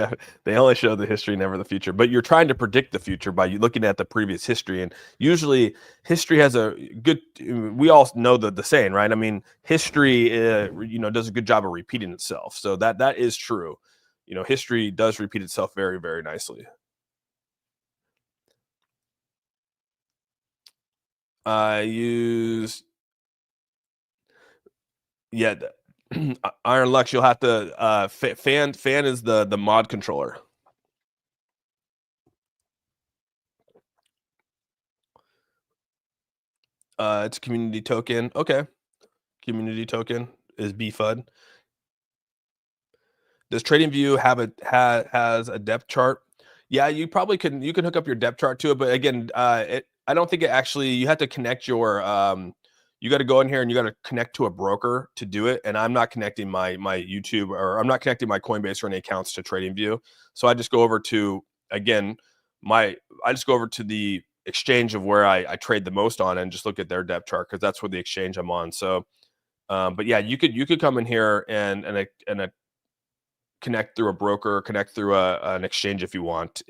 They only show the history, never the future. But you're trying to predict the future by looking at the previous history. And usually history has a good, we all know the saying, right? I mean, history, you know, does a good job of repeating itself. So that is true. You know, history does repeat itself very, very nicely. I use, yeah, Iron Lux. You'll have to fan is the mod controller. It's a community token. Okay, community token is BFUD. Does TradingView has a depth chart? Yeah, you probably can. You can hook up your depth chart to it, but again, I don't think it actually. You have to connect your. You got to go in here and you got to connect to a broker to do it. And I'm not connecting my YouTube, or I'm not connecting my Coinbase or any accounts to TradingView. So I just go over to, again, I just go over to the exchange of where I trade the most on and just look at their depth chart, because that's where the exchange I'm on. So, but yeah, you could come in here and connect through a broker, connect through an exchange if you want.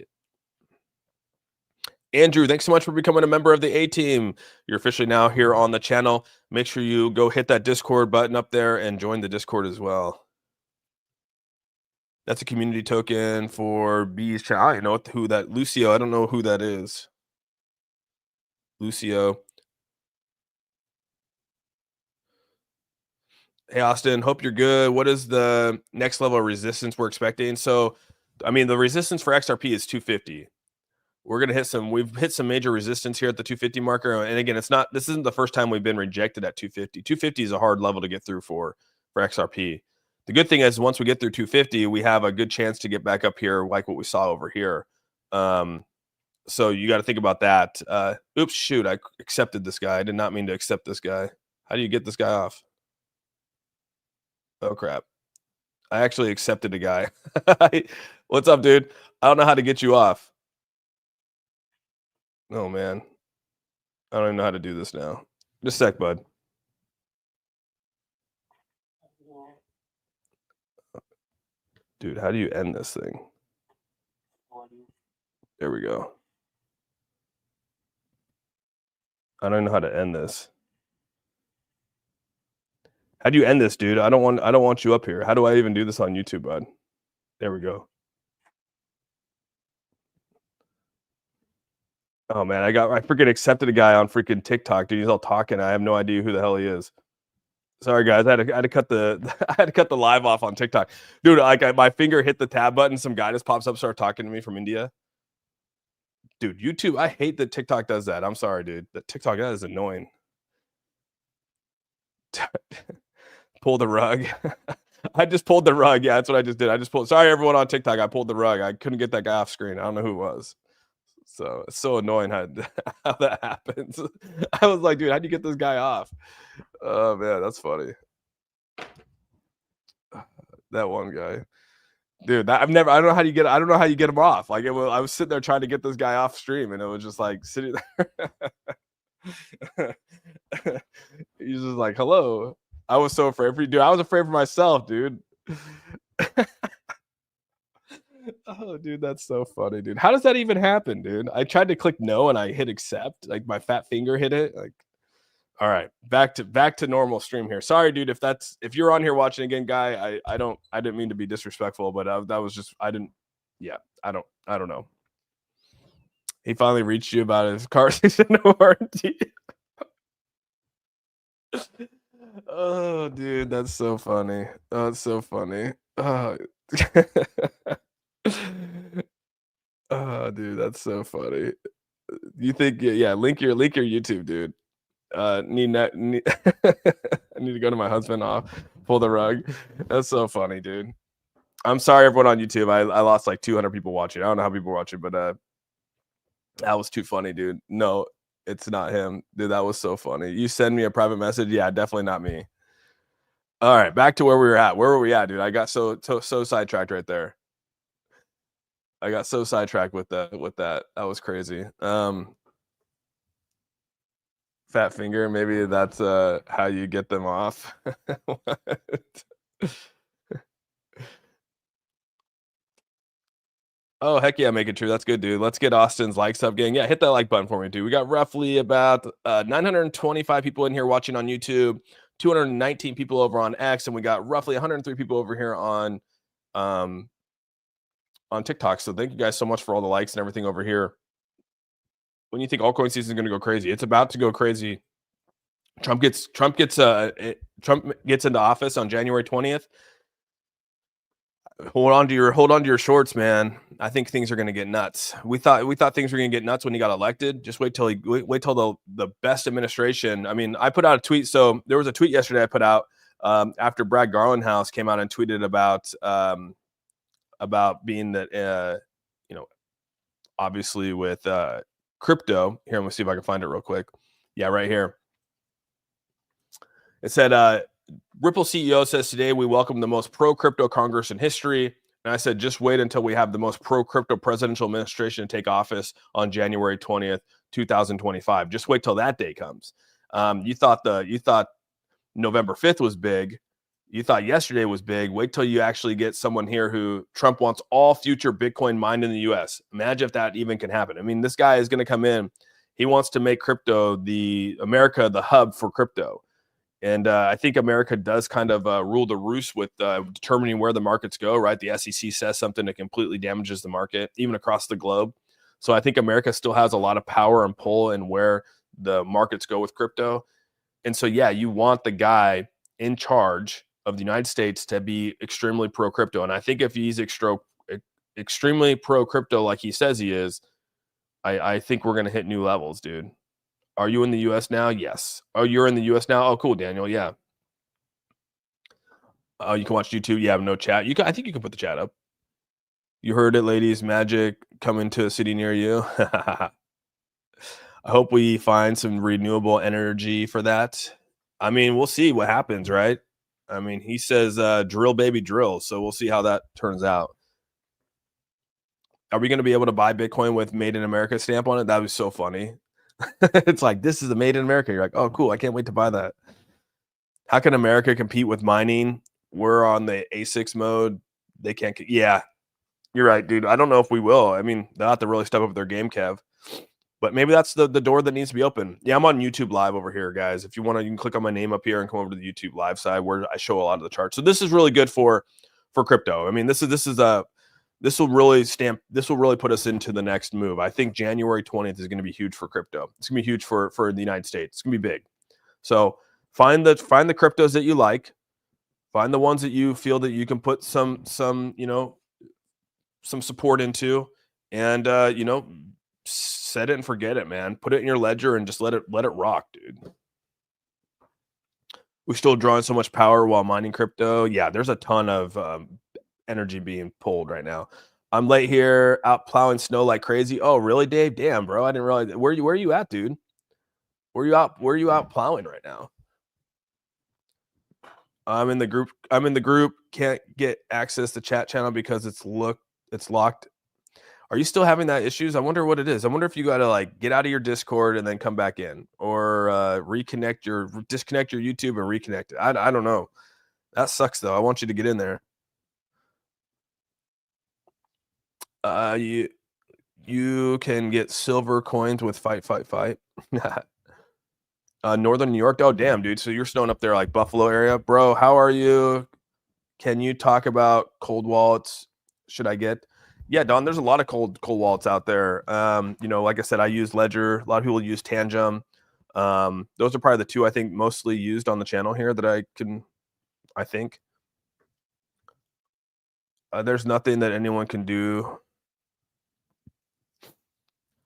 Andrew, thanks so much for becoming a member of the A team. You're officially now here on the channel. Make sure you go hit that Discord button up there and join the Discord as well. That's a community token for B's channel. I don't know who that, Lucio. I don't know who that is. Lucio. Hey, Austin, hope you're good. What is the next level of resistance we're expecting? So, I mean, the resistance for XRP is 250. We're going to hit we've hit some major resistance here at the 250 marker. And again, this isn't the first time we've been rejected at 250. 250 is a hard level to get through for XRP. The good thing is once we get through 250, we have a good chance to get back up here like what we saw over here. So you got to think about that. Oops, shoot, I accepted this guy. I did not mean to accept this guy. How do you get this guy off? Oh, crap. I actually accepted a guy. What's up, dude? I don't know how to get you off. Oh, man. I don't even know how to do this now. Just a sec, bud. Dude, how do you end this thing? There we go. I don't know how to end this. How do you end this, dude? I don't want you up here. How do I even do this on YouTube, bud? There we go. Oh man, I freaking accepted a guy on freaking TikTok, dude. He's all talking. I have no idea who the hell he is. Sorry guys, I had to cut the I had to cut the live off on TikTok, dude. Like my finger hit the tab button, some guy just pops up, start talking to me from India. Dude, YouTube, I hate that TikTok does that. I'm sorry, dude. That TikTok, that is annoying. Pull the rug. I just pulled the rug. Yeah, that's what I just did. I just pulled. Sorry, everyone on TikTok. I pulled the rug. I couldn't get that guy off screen. I don't know who it was. So it's so annoying how, how that happens. I was like, dude, how'd you get this guy off? Oh man, that's funny. That one guy, dude. I don't know how you get. I don't know how you get him off. Like I was sitting there trying to get this guy off stream, and it was just like sitting there. He's just like, hello. I was so afraid for you, dude. I was afraid for myself, dude. Oh, dude, that's so funny, dude. How does that even happen, dude? I tried to click no and I hit accept. Like my fat finger hit it. Like, all right, back to normal stream here. Sorry, dude, if you're on here watching again, guy. I didn't mean to be disrespectful, but that was just I don't know. He finally reached you about his car season warranty. Oh, dude, that's so funny. Oh, it's so funny. Oh. Oh, dude, that's so funny. You think, yeah, link your YouTube, dude. I need to go to my husband off, pull the rug. That's so funny, dude. I'm sorry, everyone on YouTube. I lost like 200 people watching. I don't know how people watch it, but that was too funny, dude. No, it's not him, dude. That was so funny. You send me a private message. Yeah, definitely not me. All right, back to where we were at. Where were we at, dude? I got so sidetracked right there. I got so sidetracked with that. That was crazy. Fat finger. Maybe that's how you get them off. Oh, heck yeah, make it true. That's good, dude. Let's get Austin's likes up, gang. Yeah, hit that like button for me, dude. We got roughly about 925 people in here watching on YouTube, 219 people over on X, and we got roughly 103 people over here on TikTok. So thank you guys so much for all the likes and everything over here. When you think altcoin season is going to go crazy, it's about to go crazy. Trump gets into office on January 20th. Hold on to your shorts, man. I think things are going to get nuts. We thought things were going to get nuts when he got elected. Just wait till the best administration. I mean, I put out a tweet. So there was a tweet yesterday I put out after Brad Garlandhouse came out and tweeted about being that obviously with crypto. Here, I'm gonna see if I can find it real quick. Yeah, right here. It said Ripple CEO says today we welcome the most pro-crypto Congress in history. And I said, just wait until we have the most pro-crypto presidential administration to take office on January 20th, 2025. Just wait till that day comes. You thought November 5th was big. You thought yesterday was big. Wait till you actually get someone here who Trump wants all future Bitcoin mined in the U.S. Imagine if that even can happen. I mean, this guy is going to come in. He wants to make crypto America the hub for crypto. And I think America does kind of rule the roost with determining where the markets go, right? The SEC says something that completely damages the market, even across the globe. So I think America still has a lot of power and pull in where the markets go with crypto. And so, yeah, you want the guy in charge of the United States to be extremely pro-crypto. And I think if he's extremely pro-crypto like he says he is, I think we're going to hit new levels, dude. Are you in the U.S. now? Yes. Oh, you're in the U.S. now? Oh, cool, Daniel. Yeah. Oh, you can watch YouTube. You have no chat. I think you can put the chat up. You heard it, ladies. Magic coming to a city near you. I hope we find some renewable energy for that. I mean, we'll see what happens, right? I mean, he says drill, baby, drill. So we'll see how that turns out. Are we going to be able to buy Bitcoin with Made in America stamp on it? That was so funny. It's like, this is the Made in America. You're like, oh, cool. I can't wait to buy that. How can America compete with mining? We're on the ASICs mode. They can't. Yeah, you're right, dude. I don't know if we will. I mean, they'll have to really step up their game, Kev. But maybe that's the door that needs to be open. Yeah, I'm on YouTube Live over here, guys. If you want to, you can click on my name up here and come over to the YouTube Live side where I show a lot of the charts. So this is really good for crypto. I mean, this will really put us into the next move. I think January 20th is going to be huge for crypto. It's going to be huge for the United States. It's going to be big. So find the cryptos that you like. Find the ones that you feel that you can put some support into, and set it and forget it, man. Put it in your ledger and just let it rock, dude. We're still drawing so much power while mining crypto. Yeah, there's a ton of energy being pulled right now. I'm late here, out plowing snow like crazy. Oh, really, Dave? Damn, bro. I didn't realize. Where are you at, dude? Where are you out plowing right now? I'm in the group. Can't get access to chat channel because it's locked. Are you still having that issues? I wonder what it is. I wonder if you got to like get out of your Discord and then come back in, or disconnect your YouTube and reconnect it. I don't know. That sucks though. I want you to get in there. You can get silver coins with fight. Northern New York. Oh damn, dude. So you're snowing up there like Buffalo area, bro. How are you? Can you talk about cold wallets? Should I get? Yeah, Don, there's a lot of cold wallets out there. Like I said, I use Ledger. A lot of people use Tangem. Those are probably the two I think mostly used on the channel here that I think. There's nothing that anyone can do.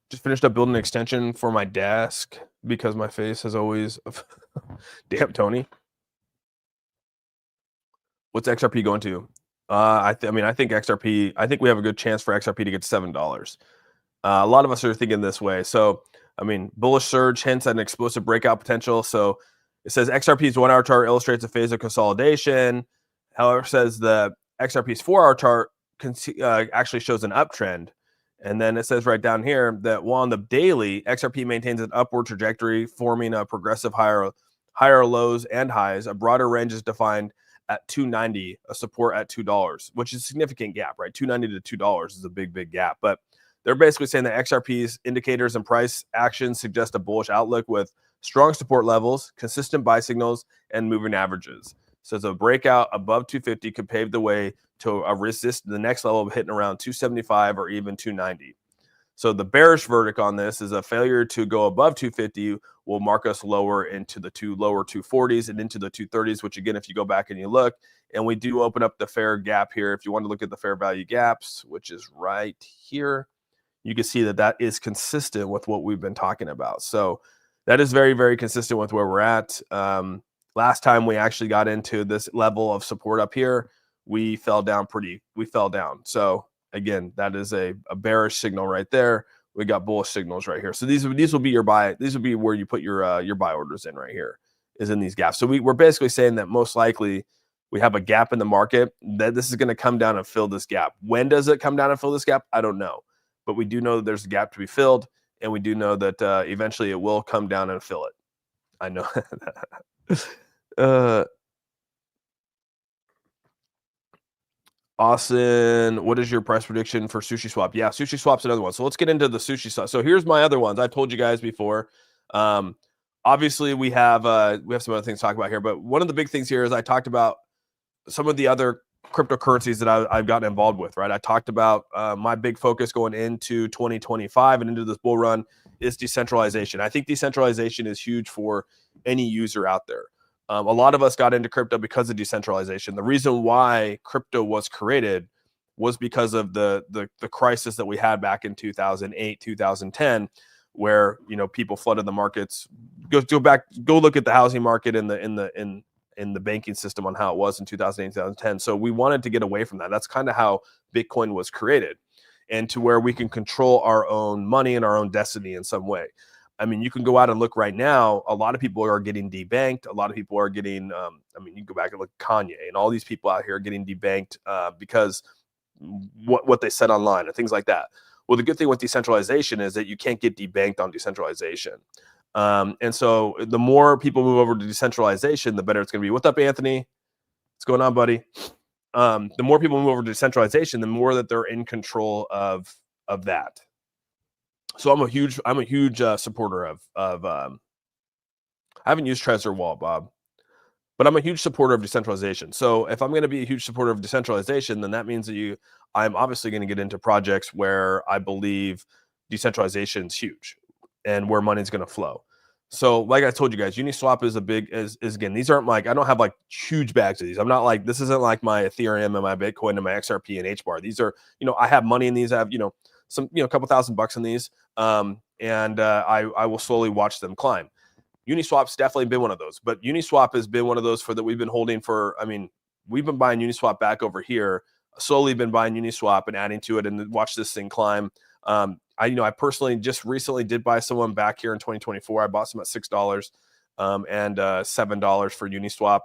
Just finished up building an extension for my desk because my face has always damn, Tony. What's XRP going to? I think XRP. I think we have a good chance for XRP to get to $7. A lot of us are thinking this way. So, bullish surge hints at an explosive breakout potential. So, it says XRP's 1-hour chart illustrates a phase of consolidation. However, it says the XRP's 4-hour chart actually shows an uptrend. And then it says right down here that while on the daily, XRP maintains an upward trajectory, forming a progressive higher lows and highs. A broader range is defined at 290, a support at $2, which is a significant gap, right? 290 to $2 is a big gap. But they're basically saying that XRP's indicators and price actions suggest a bullish outlook with strong support levels, consistent buy signals, and moving averages. So a breakout above 250 could pave the way to a resist the next level of hitting around 275 or even 290. So the bearish verdict on this is a failure to go above 250 will mark us lower into the lower 240s and into the 230s, which again, if you go back and you look, and we do open up the fair gap here. If you want to look at the fair value gaps, which is right here, you can see that that is consistent with what we've been talking about. So that is very, very consistent with where we're at. Last time we actually got into this level of support up here, we fell down. So again, that is a bearish signal right there. We got bullish signals right here. So these will be your buy. These will be where you put your buy orders in right here, is in these gaps. So we're basically saying that most likely we have a gap in the market, that this is going to come down and fill this gap. When does it come down and fill this gap? I don't know. But we do know that there's a gap to be filled, and we do know that eventually it will come down and fill it. I know. Austin, what is your price prediction for Sushi Swap? Yeah, Sushi Swap's another one. So let's get into the Sushi Swap. So here's my other ones. I've told you guys before. Obviously, we have some other things to talk about here, but one of the big things here is I talked about some of the other cryptocurrencies that I've gotten involved with, right? I talked about my big focus going into 2025 and into this bull run is decentralization. I think decentralization is huge for any user out there. A lot of us got into crypto because of decentralization. The reason why crypto was created was because of the crisis that we had back in 2008, 2010, where people flooded the markets. Go look at the housing market in the banking system on how it was in 2008, 2010. So we wanted to get away from that. That's kind of how Bitcoin was created, and to where we can control our own money and our own destiny in some way. You can go out and look right now. A lot of people are getting debanked. A lot of people are getting, you go back and look at Kanye and all these people out here are getting debanked because what they said online and things like that. Well, the good thing with decentralization is that you can't get debanked on decentralization. And so the more people move over to decentralization, the better it's going to be. What's up, Anthony? What's going on, buddy? The more people move over to decentralization, the more that they're in control of that. So I'm a huge supporter of I haven't used Trezor Wallet, Bob, but I'm a huge supporter of decentralization. So if I'm going to be a huge supporter of decentralization, then that means that I'm obviously going to get into projects where I believe decentralization is huge and where money is going to flow. So like I told you guys, Uniswap is again, these aren't like, I don't have like huge bags of these. I'm not like, this isn't like my Ethereum and my Bitcoin and my XRP and HBAR. These are, I have money in these. I have, some, a couple $1,000 on these, and I will slowly watch them climb. Uniswap's definitely been one of those, but Uniswap has been one of those that we've been holding for. I mean, we've been buying Uniswap back over here, slowly been buying Uniswap and adding to it, and watch this thing climb. I personally just recently did buy someone back here in 2024. I bought some at $6 and $7 for Uniswap.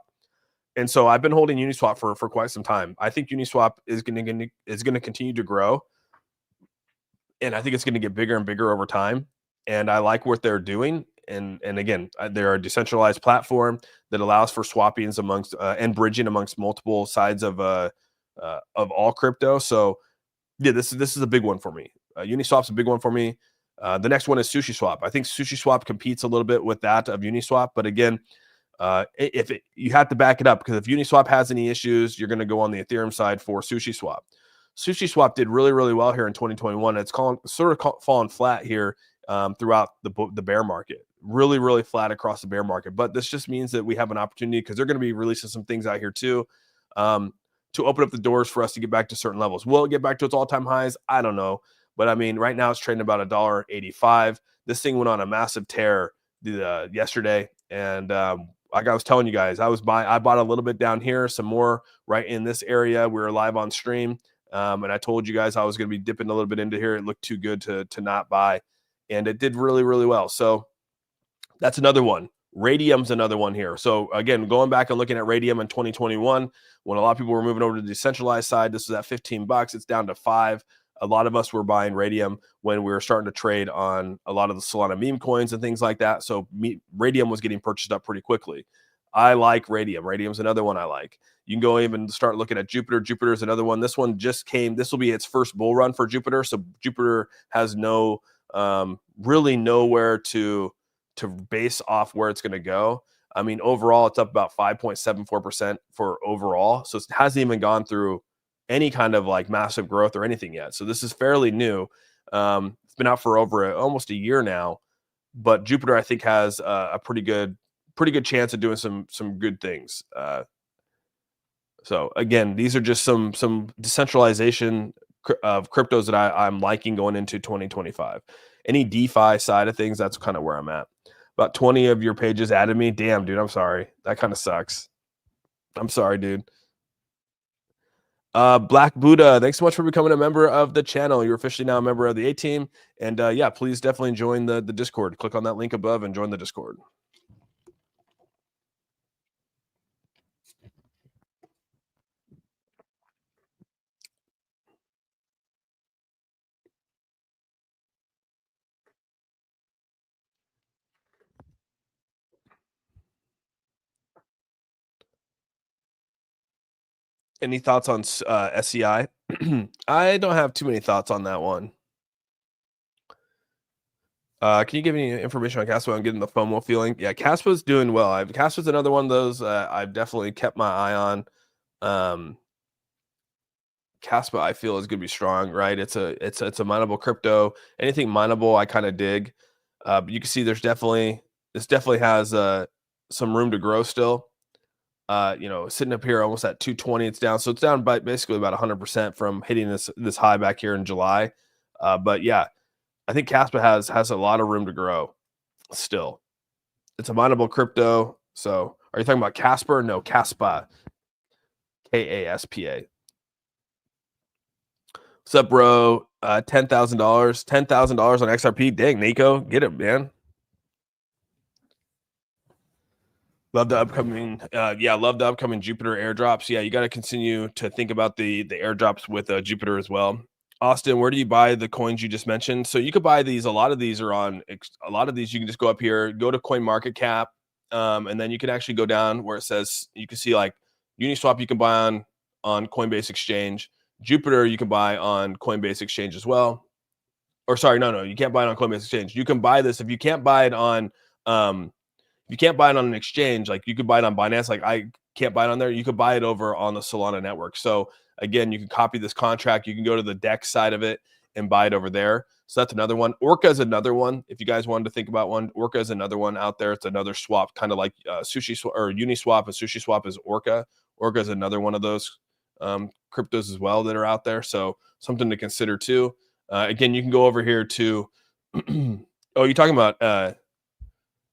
And so I've been holding Uniswap for quite some time. I think Uniswap is going to continue to grow, and I think it's going to get bigger and bigger over time. And I like what they're doing. And again, they're a decentralized platform that allows for swappings amongst and bridging amongst multiple sides of all crypto. So yeah, this is a big one for me. Uniswap's a big one for me. The next one is SushiSwap. I think SushiSwap competes a little bit with that of Uniswap, but again, you have to back it up, because if Uniswap has any issues, you're going to go on the Ethereum side for SushiSwap. SushiSwap did really, really well here in 2021. It's sort of fallen flat here throughout the bear market. Really, really flat across the bear market. But this just means that we have an opportunity, because they're going to be releasing some things out here too, to open up the doors for us to get back to certain levels. Will it get back to its all-time highs? I don't know. But I mean, right now it's trading about $1.85. This thing went on a massive tear yesterday, and like I was telling you guys, I bought a little bit down here, some more right in this area. We were live on stream, and I told you guys I was going to be dipping a little bit into here. It looked too good to not buy, and it did really, really well. So that's another one. Radium's another one here. So again, going back and looking at Radium in 2021, when a lot of people were moving over to the decentralized side, this was at $15. It's down to $5. A lot of us were buying Radium when we were starting to trade on a lot of the Solana meme coins and things like that. So Radium was getting purchased up pretty quickly. I like Radium. Radium's another one I like. You can go even start looking at Jupiter. Jupiter is another one. This one just came. This will be its first bull run for Jupiter. So Jupiter has really nowhere to base off where it's going to go. I mean, overall, it's up about 5.74% for overall. So it hasn't even gone through any kind of like massive growth or anything yet. So this is fairly new. It's been out for over almost a year now, but Jupiter, I think, has a pretty good chance of doing some good things. So again, these are just some decentralization of cryptos that I'm liking going into 2025. Any DeFi side of things, that's kind of where I'm at. About 20 of your pages added me. Damn, dude, I'm sorry. That kind of sucks. I'm sorry, dude. Black Buddha, thanks so much for becoming a member of the channel. You're officially now a member of the A team. And yeah, please definitely join the Discord. Click on that link above and join the Discord. Any thoughts on SCI? I don't have too many thoughts on that one. Can you give me information on Kaspa? I'm getting the FOMO feeling. Yeah, Kaspa's doing well. Kaspa's another one of those I've definitely kept my eye on. Kaspa, I feel, is going to be strong, right? It's a mineable crypto. Anything mineable, I kind of dig. But you can see this definitely has some room to grow still. Sitting up here almost at 220, it's down. So it's down by basically about 100% from hitting this high back here in July. But yeah, I think Kaspa has a lot of room to grow still. It's a mineable crypto. So are you talking about Kaspa? No, Kaspa. Kaspa. What's up, bro? $10,000. $10,000 on XRP. Dang, Nico. Get it, man. Love the upcoming, love the upcoming Jupiter airdrops. Yeah, you got to continue to think about the airdrops with Jupiter as well. Austin, where do you buy the coins you just mentioned? So you could buy these. A lot of these you can just go up here, go to CoinMarketCap, and then you can actually go down where it says, you can see like Uniswap you can buy on Coinbase Exchange. Jupiter you can buy on Coinbase Exchange as well. Or sorry, no, you can't buy it on Coinbase Exchange. You can buy this if you can't buy it on you can't buy it on an exchange. Like you could buy it on Binance. Like I can't buy it on there. You could buy it over on the Solana network. So again, you can copy this contract. You can go to the DEX side of it and buy it over there. So that's another one. Orca is another one. If you guys wanted to think about one, Orca is another one out there. It's another swap, kind of like Uniswap and SushiSwap is Orca. Orca is another one of those cryptos as well that are out there. So something to consider too. Again, you can go over here to, oh, you're talking about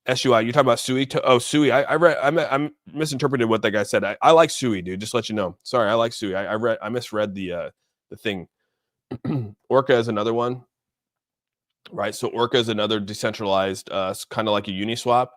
SUI. You're talking about SUI. Oh, SUI. I misinterpreted what that guy said. I like SUI, dude. Just to let you know. Sorry, I like SUI. I misread the thing. Orca is another one, right? So Orca is another decentralized, kind of like a Uniswap.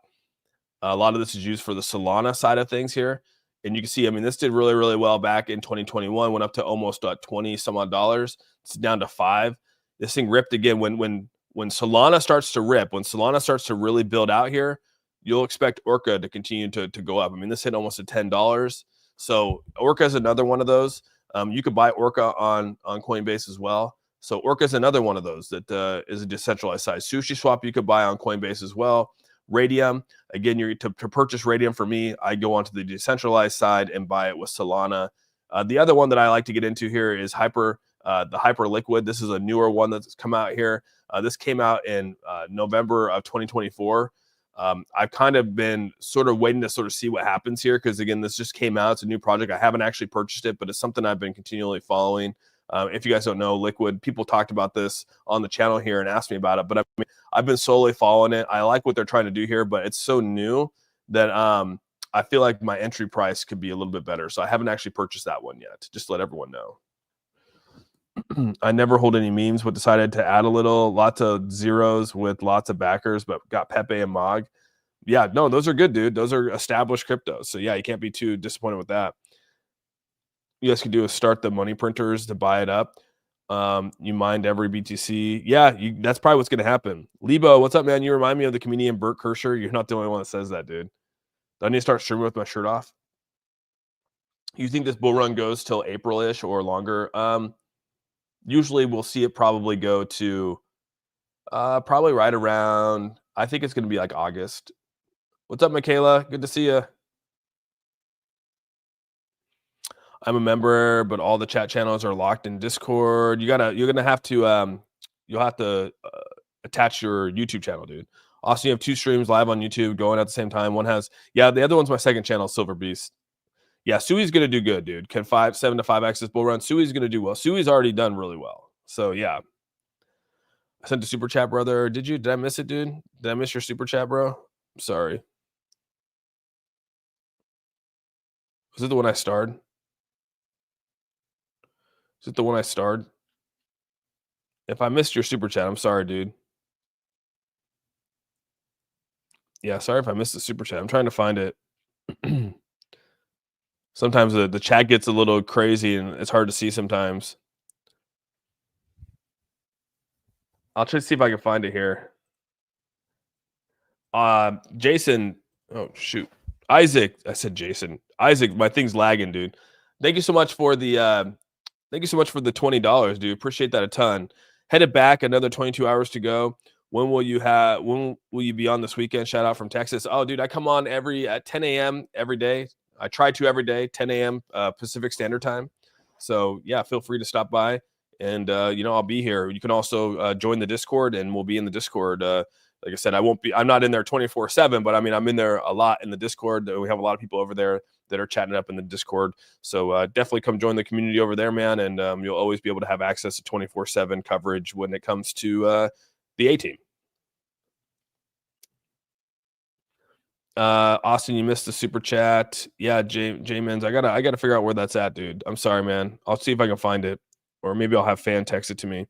A lot of this is used for the Solana side of things here. And you can see, I mean, this did really, really well back in 2021, went up to almost 20 some odd dollars. It's down to 5. This thing ripped again. When Solana starts to rip, when Solana starts to really build out here, you'll expect Orca to continue to go up. I mean, this hit almost at $10. So Orca is another one of those. You could buy Orca on Coinbase as well. So Orca is another one of those that is a decentralized size. Sushi Swap you could buy on Coinbase as well. Radium, again, to purchase Radium for me, I go onto the decentralized side and buy it with Solana. The other one that I like to get into here is the hyperliquid. This is a newer one that's come out here. This came out in November of 2024. I've kind of been sort of waiting to sort of see what happens here because, again, this just came out. It's a new project. I haven't actually purchased it, but it's something I've been continually following. If you guys don't know, Liquid, people talked about this on the channel here and asked me about it, but I mean, I've been slowly following it. I like what they're trying to do here, but it's so new that I feel like my entry price could be a little bit better. So I haven't actually purchased that one yet, just to let everyone know. I never hold any memes, but decided to add a little, lots of zeros with lots of backers, but got Pepe and Mog. Yeah, no, those are good, dude. Those are established cryptos. So yeah, you can't be too disappointed with that. You guys can do is start the money printers to buy it up. You mined every BTC. Yeah, that's probably what's going to happen. Lebo, what's up, man? You remind me of the comedian Bert Kreischer. You're not the only one that says that, dude. Do I need to start streaming with my shirt off? You think this bull run goes till April-ish or longer? Usually we'll see it probably go to probably right around, I think it's going to be like August. What's up, Michaela? Good to see you. I'm a member, but all the chat channels are locked in Discord. You're gonna have to you'll have to attach your YouTube channel, dude. Also, you have 2 streams live on YouTube going at the same time. One has, yeah, the other one's my second channel, Silver Beast. Yeah, Sui's gonna do good, dude. Can 7 to 5x this bull run. Sui's gonna do well. Sui's already done really well. So yeah. I sent a super chat, brother. Did I miss it, dude? Did I miss your super chat, bro? I'm sorry. Was it the one I starred? Is it the one I starred? If I missed your super chat, I'm sorry, dude. Yeah, sorry if I missed the super chat. I'm trying to find it. Sometimes the chat gets a little crazy and it's hard to see sometimes. I'll try to see if I can find it here. Jason. Oh, shoot. Isaac. I said Jason. Isaac, my thing's lagging, dude. Thank you so much for the $20, dude. Appreciate that a ton. Headed back, another 22 hours to go. When will you be on this weekend? Shout out from Texas. Oh, dude, I come on at 10 a.m. every day. I try to every day, 10 a.m. Pacific Standard Time. So yeah, feel free to stop by, and I'll be here. You can also join the Discord, and we'll be in the Discord. Like I said, I'm not in there 24/7, but I mean, I'm in there a lot in the Discord. We have a lot of people over there that are chatting up in the Discord. So definitely come join the community over there, man. And you'll always be able to have access to 24/7 coverage when it comes to the A-team. Austin, you missed the super chat. Yeah, J-Mans, I gotta figure out where that's at, dude. I'm sorry, man. I'll see if I can find it, or maybe I'll have Fan text it to me.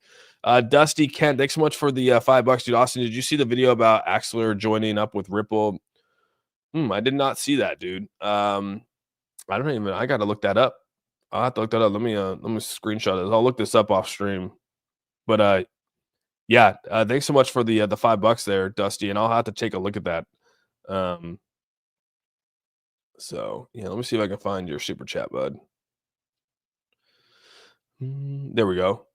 Dusty Kent, thanks so much for the $5, dude. Austin, did you see the video about Axler joining up with Ripple? I did not see that, dude. I gotta look that up. I'll have to look that up. Let me screenshot it. I'll look this up off stream. But yeah, thanks so much for the $5 there, Dusty, and I'll have to take a look at that. So yeah, let me see if I can find your super chat, bud. There we go.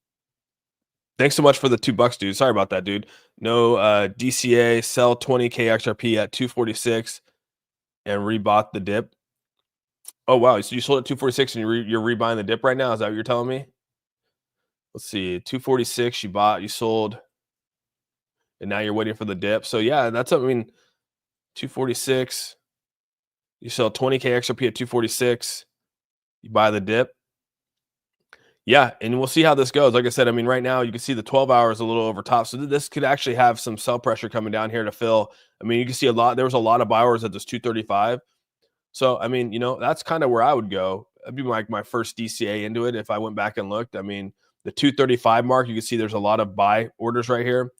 Thanks so much for the $2, dude. Sorry about that, dude. No DCA, sell 20K XRP at 246 and rebought the dip. Oh wow, so you sold at 246 and you're rebuying the dip right now? Is that what you're telling me? Let's see, 246 you sold, and now you're waiting for the dip. So yeah, that's 246. You sell 20K XRP at 246. You buy the dip. Yeah, and we'll see how this goes. Like I said, I mean, right now you can see the 12 hours a little over top. So this could actually have some sell pressure coming down here to fill. I mean, you can see there was a lot of buyers at this 235. So, I mean, that's kind of where I would go. That'd be like my first DCA into it if I went back and looked. I mean, the 235 mark, you can see there's a lot of buy orders right here.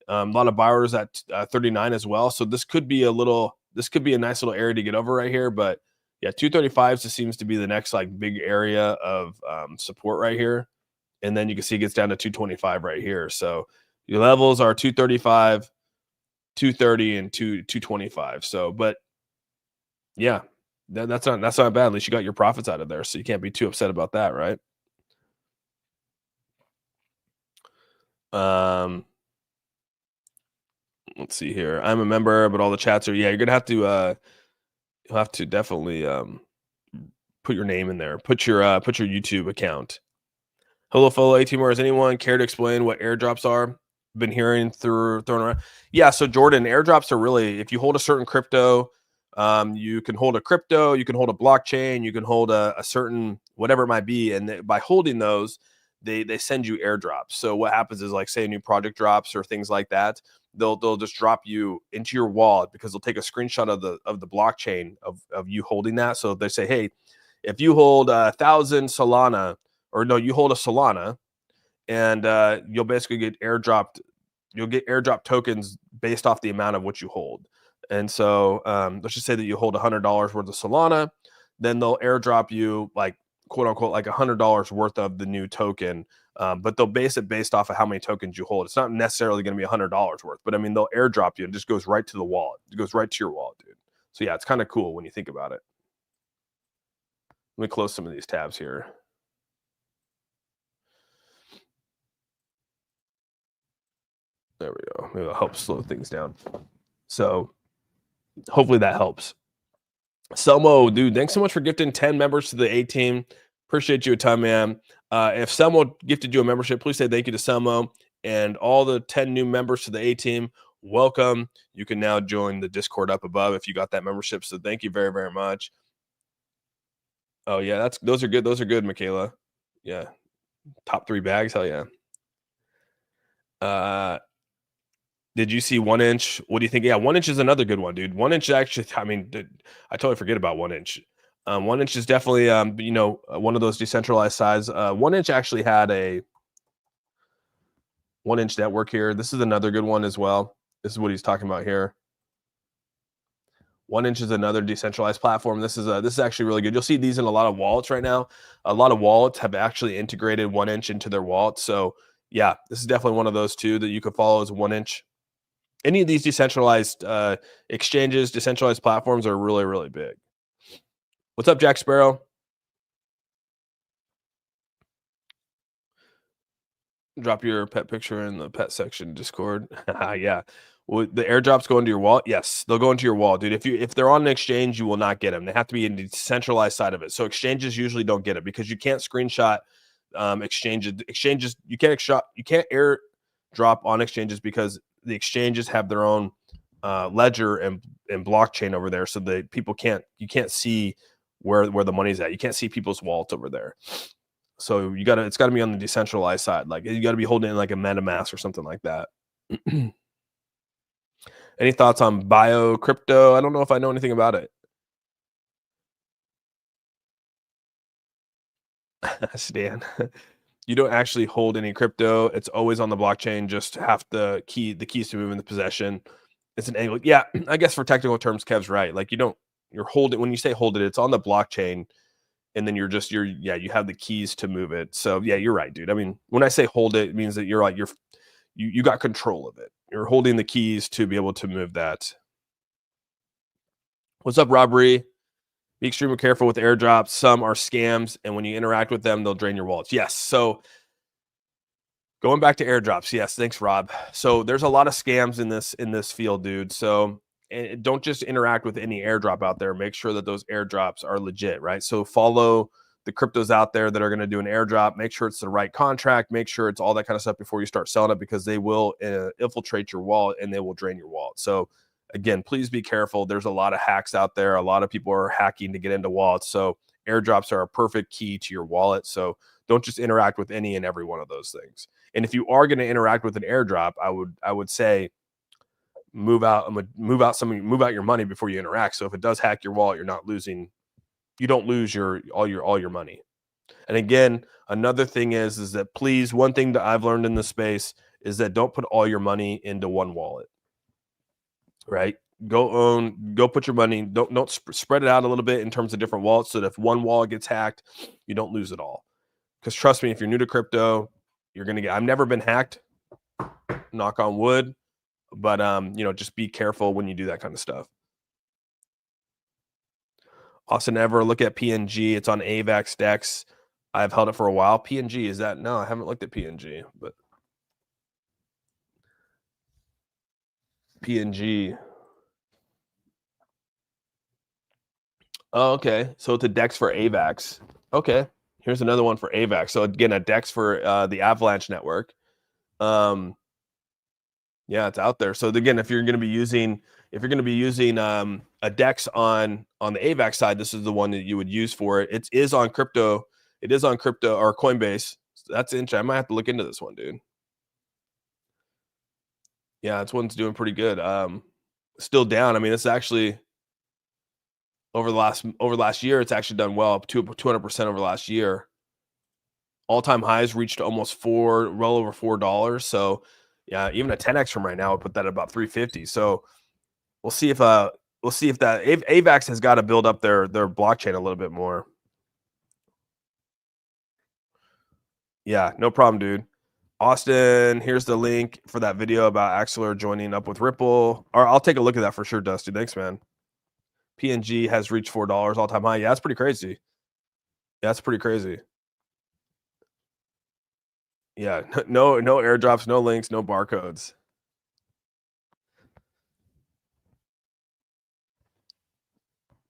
A lot of buy orders at 39 as well. So this could be a nice little area to get over right here. But yeah, 235 just seems to be the next like big area of support right here. And then you can see it gets down to 225 right here. So your levels are 235, 230, and 225. So, but yeah, that's not bad. At least you got your profits out of there, so you can't be too upset about that, right? Let's see here. I'm a member, but all the chats are. Yeah, you're gonna have to. You'll have to definitely put your name in there. Put your YouTube account. Hello, fellow A-teamers. Anyone care to explain what airdrops are? Been hearing thrown around. Yeah, so Jordan, airdrops are really if you hold a certain crypto. You can hold a crypto, you can hold a blockchain, you can hold a certain whatever it might be, and by holding those, they send you airdrops. So what happens is like say a new project drops or things like that, they'll just drop you into your wallet because they'll take a screenshot of the blockchain of you holding that. So they say, hey, if you hold 1,000 Solana, or no, you hold a Solana, and you'll basically get airdropped. You'll get airdrop tokens based off the amount of what you hold. And so let's just say that you hold $100 worth of Solana, then they'll airdrop you like quote unquote like $100 worth of the new token. But they'll base it based off of how many tokens you hold. It's not necessarily going to be $100 worth, but I mean they'll airdrop you. It just goes right to the wallet. It goes right to your wallet, dude. So yeah, it's kind of cool when you think about it. Let me close some of these tabs here. There we go. Maybe it'll help slow things down. So hopefully that helps. Selmo, dude, thanks so much for gifting 10 members to the A team. Appreciate you a ton, man. If Selmo gifted you a membership, please say thank you to Selmo and all the 10 new members to the A team. Welcome. You can now join the Discord up above if you got that membership. So thank you very, very much. Oh yeah, those are good. Those are good, Michaela. Yeah, top 3 bags. Hell yeah. Did you see 1 inch? What do you think? Yeah, 1 inch is another good one, dude. 1 inch actually, I mean, I totally forget about 1 inch. 1 inch is definitely, one of those decentralized size. 1 inch actually had a 1 inch network here. This is another good one as well. This is what he's talking about here. 1 inch is another decentralized platform. This is actually really good. You'll see these in a lot of wallets right now. A lot of wallets have actually integrated 1 inch into their wallet. So yeah, this is definitely one of those two that you could follow as 1 inch. Any of these decentralized exchanges, decentralized platforms are really, really big. What's up, Jack Sparrow? Drop your pet picture in the pet section Discord. Yeah. Well, the airdrops go into your wallet? Yes, they'll go into your wallet, dude. If they're on an exchange, you will not get them. They have to be in the decentralized side of it. So exchanges usually don't get it because you can't screenshot exchanges. Exchanges you can't airdrop on exchanges because the exchanges have their own ledger and blockchain over there, so that you can't see where the money's at. You can't see people's wallets over there. So it's got to be on the decentralized side. Like you got to be holding it in like a MetaMask or something like that. Any thoughts on bio crypto? I don't know if I know anything about it. Stan, you don't actually hold any crypto. It's always on the blockchain. Just have the keys to move in the possession. It's an angle. Yeah, I guess for technical terms, Kev's right. Like you're holding, when you say hold it, it's on the blockchain, and then you have the keys to move it. So yeah, you're right, dude. I mean, when I say hold it, it means that you got control of it. You're holding the keys to be able to move that. What's up, Robbery? Be extremely careful with airdrops. Some are scams, and when you interact with them, they'll drain your wallets. Yes. So going back to airdrops, yes. Thanks, Rob. So there's a lot of scams in this field, dude. So don't just interact with any airdrop out there. Make sure that those airdrops are legit, right? So follow the cryptos out there that are going to do an airdrop. Make sure it's the right contract. Make sure it's all that kind of stuff before you start selling it, because they will infiltrate your wallet and they will drain your wallet. So again, please be careful. There's a lot of hacks out there. A lot of people are hacking to get into wallets. So airdrops are a perfect key to your wallet. So don't just interact with any and every one of those things. And if you are going to interact with an airdrop, I would say move out your money before you interact. So if it does hack your wallet, you don't lose all your money. And again, another thing is that please, one thing that I've learned in this space is that don't put all your money into one wallet, right? Go put your money, don't spread it out a little bit in terms of different wallets, so that if one wallet gets hacked, you don't lose it all. Because trust me, if you're new to crypto, you're going to I've never been hacked, knock on wood, but just be careful when you do that kind of stuff. Austin, ever look at PNG? It's on AVAX DEX. I've held it for a while. PNG, is that? No, I haven't looked at PNG, but PNG. Oh, okay. So it's a DEX for AVAX. Okay. Here's another one for AVAX. So again, a DEX for the Avalanche network. Yeah, it's out there. So again, if you're going to be using a DEX on the AVAX side, this is the one that you would use for it. It is on crypto. It is on crypto or Coinbase. So that's interesting. I might have to look into this one, dude. Yeah, this one's doing pretty good. Still down. I mean, it's actually over the last year, it's actually done well, up to 200% over last year. All-time highs reached almost well over $4. So yeah, even a 10x from right now would put that at about 350. So we'll see if that AVAX has got to build up their blockchain a little bit more. Yeah, no problem, dude. Austin, here's the link for that video about Xlm joining up with Ripple. Or I'll take a look at that for sure, Dusty. Thanks, man. PNG has reached $4 all-time high. Yeah, that's pretty crazy. Yeah, that's pretty crazy. Yeah, no airdrops, no links, no barcodes.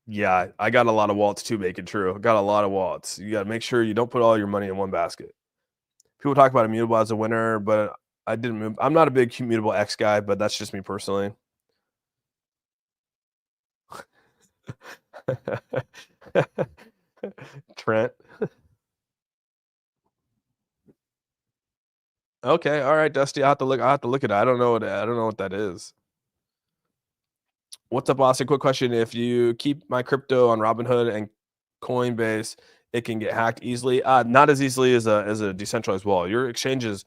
Yeah, I got a lot of wallets too, make it true. I got a lot of wallets. You got to make sure you don't put all your money in one basket. People talk about Immutable as a winner, but I didn't move. I'm not a big Immutable X guy, but that's just me personally. Trent. Okay, all right, Dusty. I have to look at it. I don't know what that is. What's up, Austin? Quick question. If you keep my crypto on Robinhood and Coinbase, it can get hacked easily. Not as easily as a decentralized wallet. Your exchanges,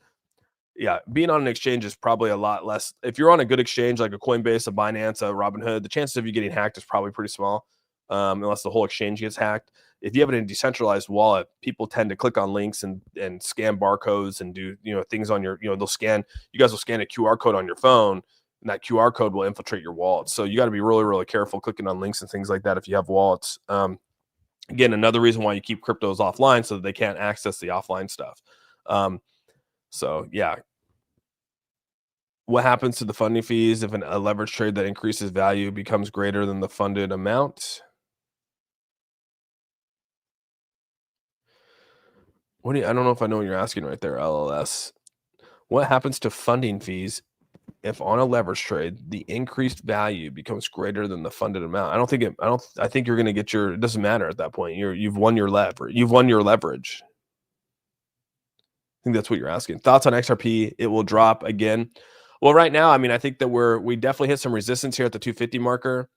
yeah, being on an exchange is probably a lot less. If you're on a good exchange like a Coinbase, a Binance, a Robinhood, the chances of you getting hacked is probably pretty small, unless the whole exchange gets hacked. If you have it in a decentralized wallet, people tend to click on links and scan barcodes and do things on your they'll scan. You guys will scan a QR code on your phone, and that QR code will infiltrate your wallet. So you got to be really, really careful clicking on links and things like that if you have wallets. Again, another reason why you keep cryptos offline so that they can't access the offline stuff. So yeah. What happens to the funding fees if a leverage trade that increases value becomes greater than the funded amount? I don't know if I know what you're asking right there, LLS. What happens to funding fees if on a leverage trade the increased value becomes greater than the funded amount? I think you're going to get it doesn't matter at that point. You've won your leverage. You've won your leverage. I think that's what you're asking. Thoughts on XRP? It will drop again. Well, right now, I mean, I think that we definitely hit some resistance here at the 250 marker.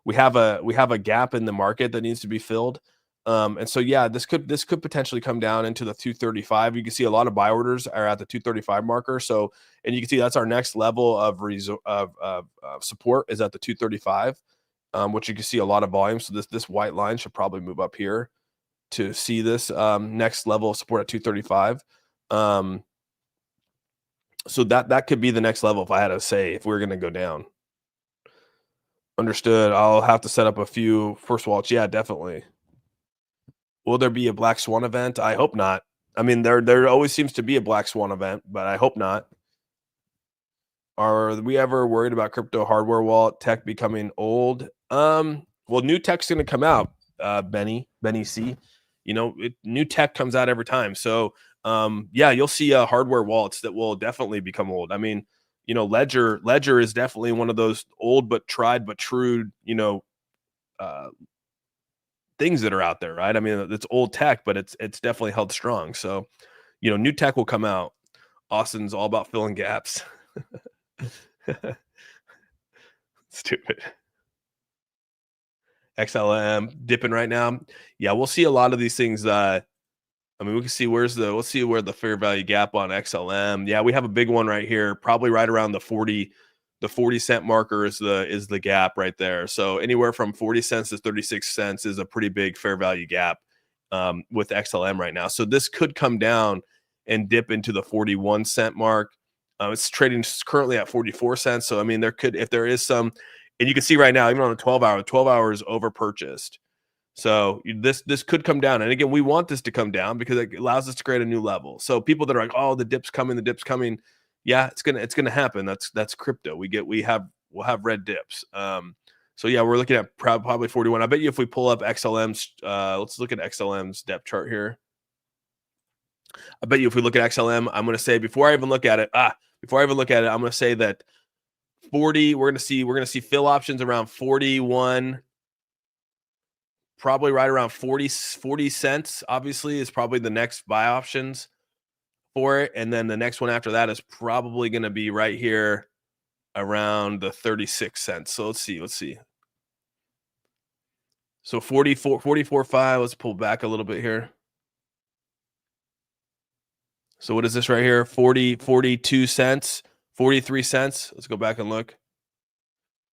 We have a gap in the market that needs to be filled. And so, yeah, this could potentially come down into the 235. You can see a lot of buy orders are at the 235 marker. So, and you can see that's our next level of support is at the 235, which you can see a lot of volume. So this white line should probably move up here to see this next level of support at 235. So that could be the next level if I had to say if we're going to go down. Understood. I'll have to set up a few first wallets. Yeah, definitely. Will there be a black swan event? I hope not. I mean, there always seems to be a black swan event, but I hope not. Are we ever worried about crypto hardware wallet tech becoming old? Well, new tech's going to come out, Benny C. New tech comes out every time. So, yeah, you'll see hardware wallets that will definitely become old. I mean, Ledger is definitely one of those old but tried but true, things that are out there, right? I mean, it's old tech, but it's definitely held strong. So, you know, new tech will come out. Austin's all about filling gaps. Stupid. XLM dipping right now. Yeah, we'll see a lot of these things. I mean, we can see let's see where the fair value gap on XLM. Yeah, we have a big one right here, probably right around the 40 cent marker is the gap right there. So anywhere from 40 cents to 36 cents is a pretty big fair value gap with XLM right now. So this could come down and dip into the 41 cent mark. It's trading currently at 44 cents. So I mean, there could, if there is some, and you can see right now, even on a 12 hours over purchased. So this could come down. And again, we want this to come down because it allows us to create a new level. So people that are like, oh, the dip's coming. Yeah, it's gonna happen. That's crypto. We'll have red dips. So yeah, we're looking at probably 41. I bet you if we pull up XLM's, let's look at XLM's depth chart here. I bet you if we look at XLM, I'm gonna say before I even look at it, I'm gonna say that 40, we're gonna see fill options around 41, probably right around 40 cents, obviously, is probably the next buy options for it. And then the next one after that is probably going to be right here around the 36 cents. So let's see. So 44.5. Let's pull back a little bit here. So what is this right here? 42 cents, 43 cents. Let's go back and look.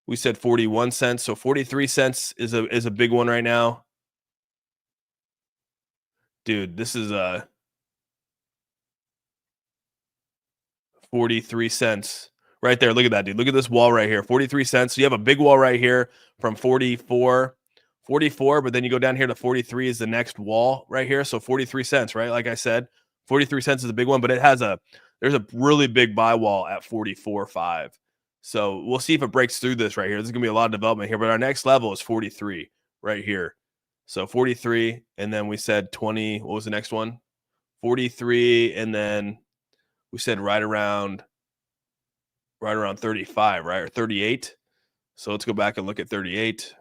We said 41 cents. So 43 cents is a big one right now. Dude, this is 43 cents right there. Look at that, dude. Look at this wall right here. 43 cents. So you have a big wall right here from 44, but then you go down here to 43 is the next wall right here. So 43 cents, right? Like I said, 43 cents is a big one, but there's a really big buy wall at 44.5. So we'll see if it breaks through this right here. There's going to be a lot of development here, but our next level is 43 right here. So 43, and then we said 20. What was the next one? 43, and then we said right around 35, right? Or 38. So let's go back and look at 38.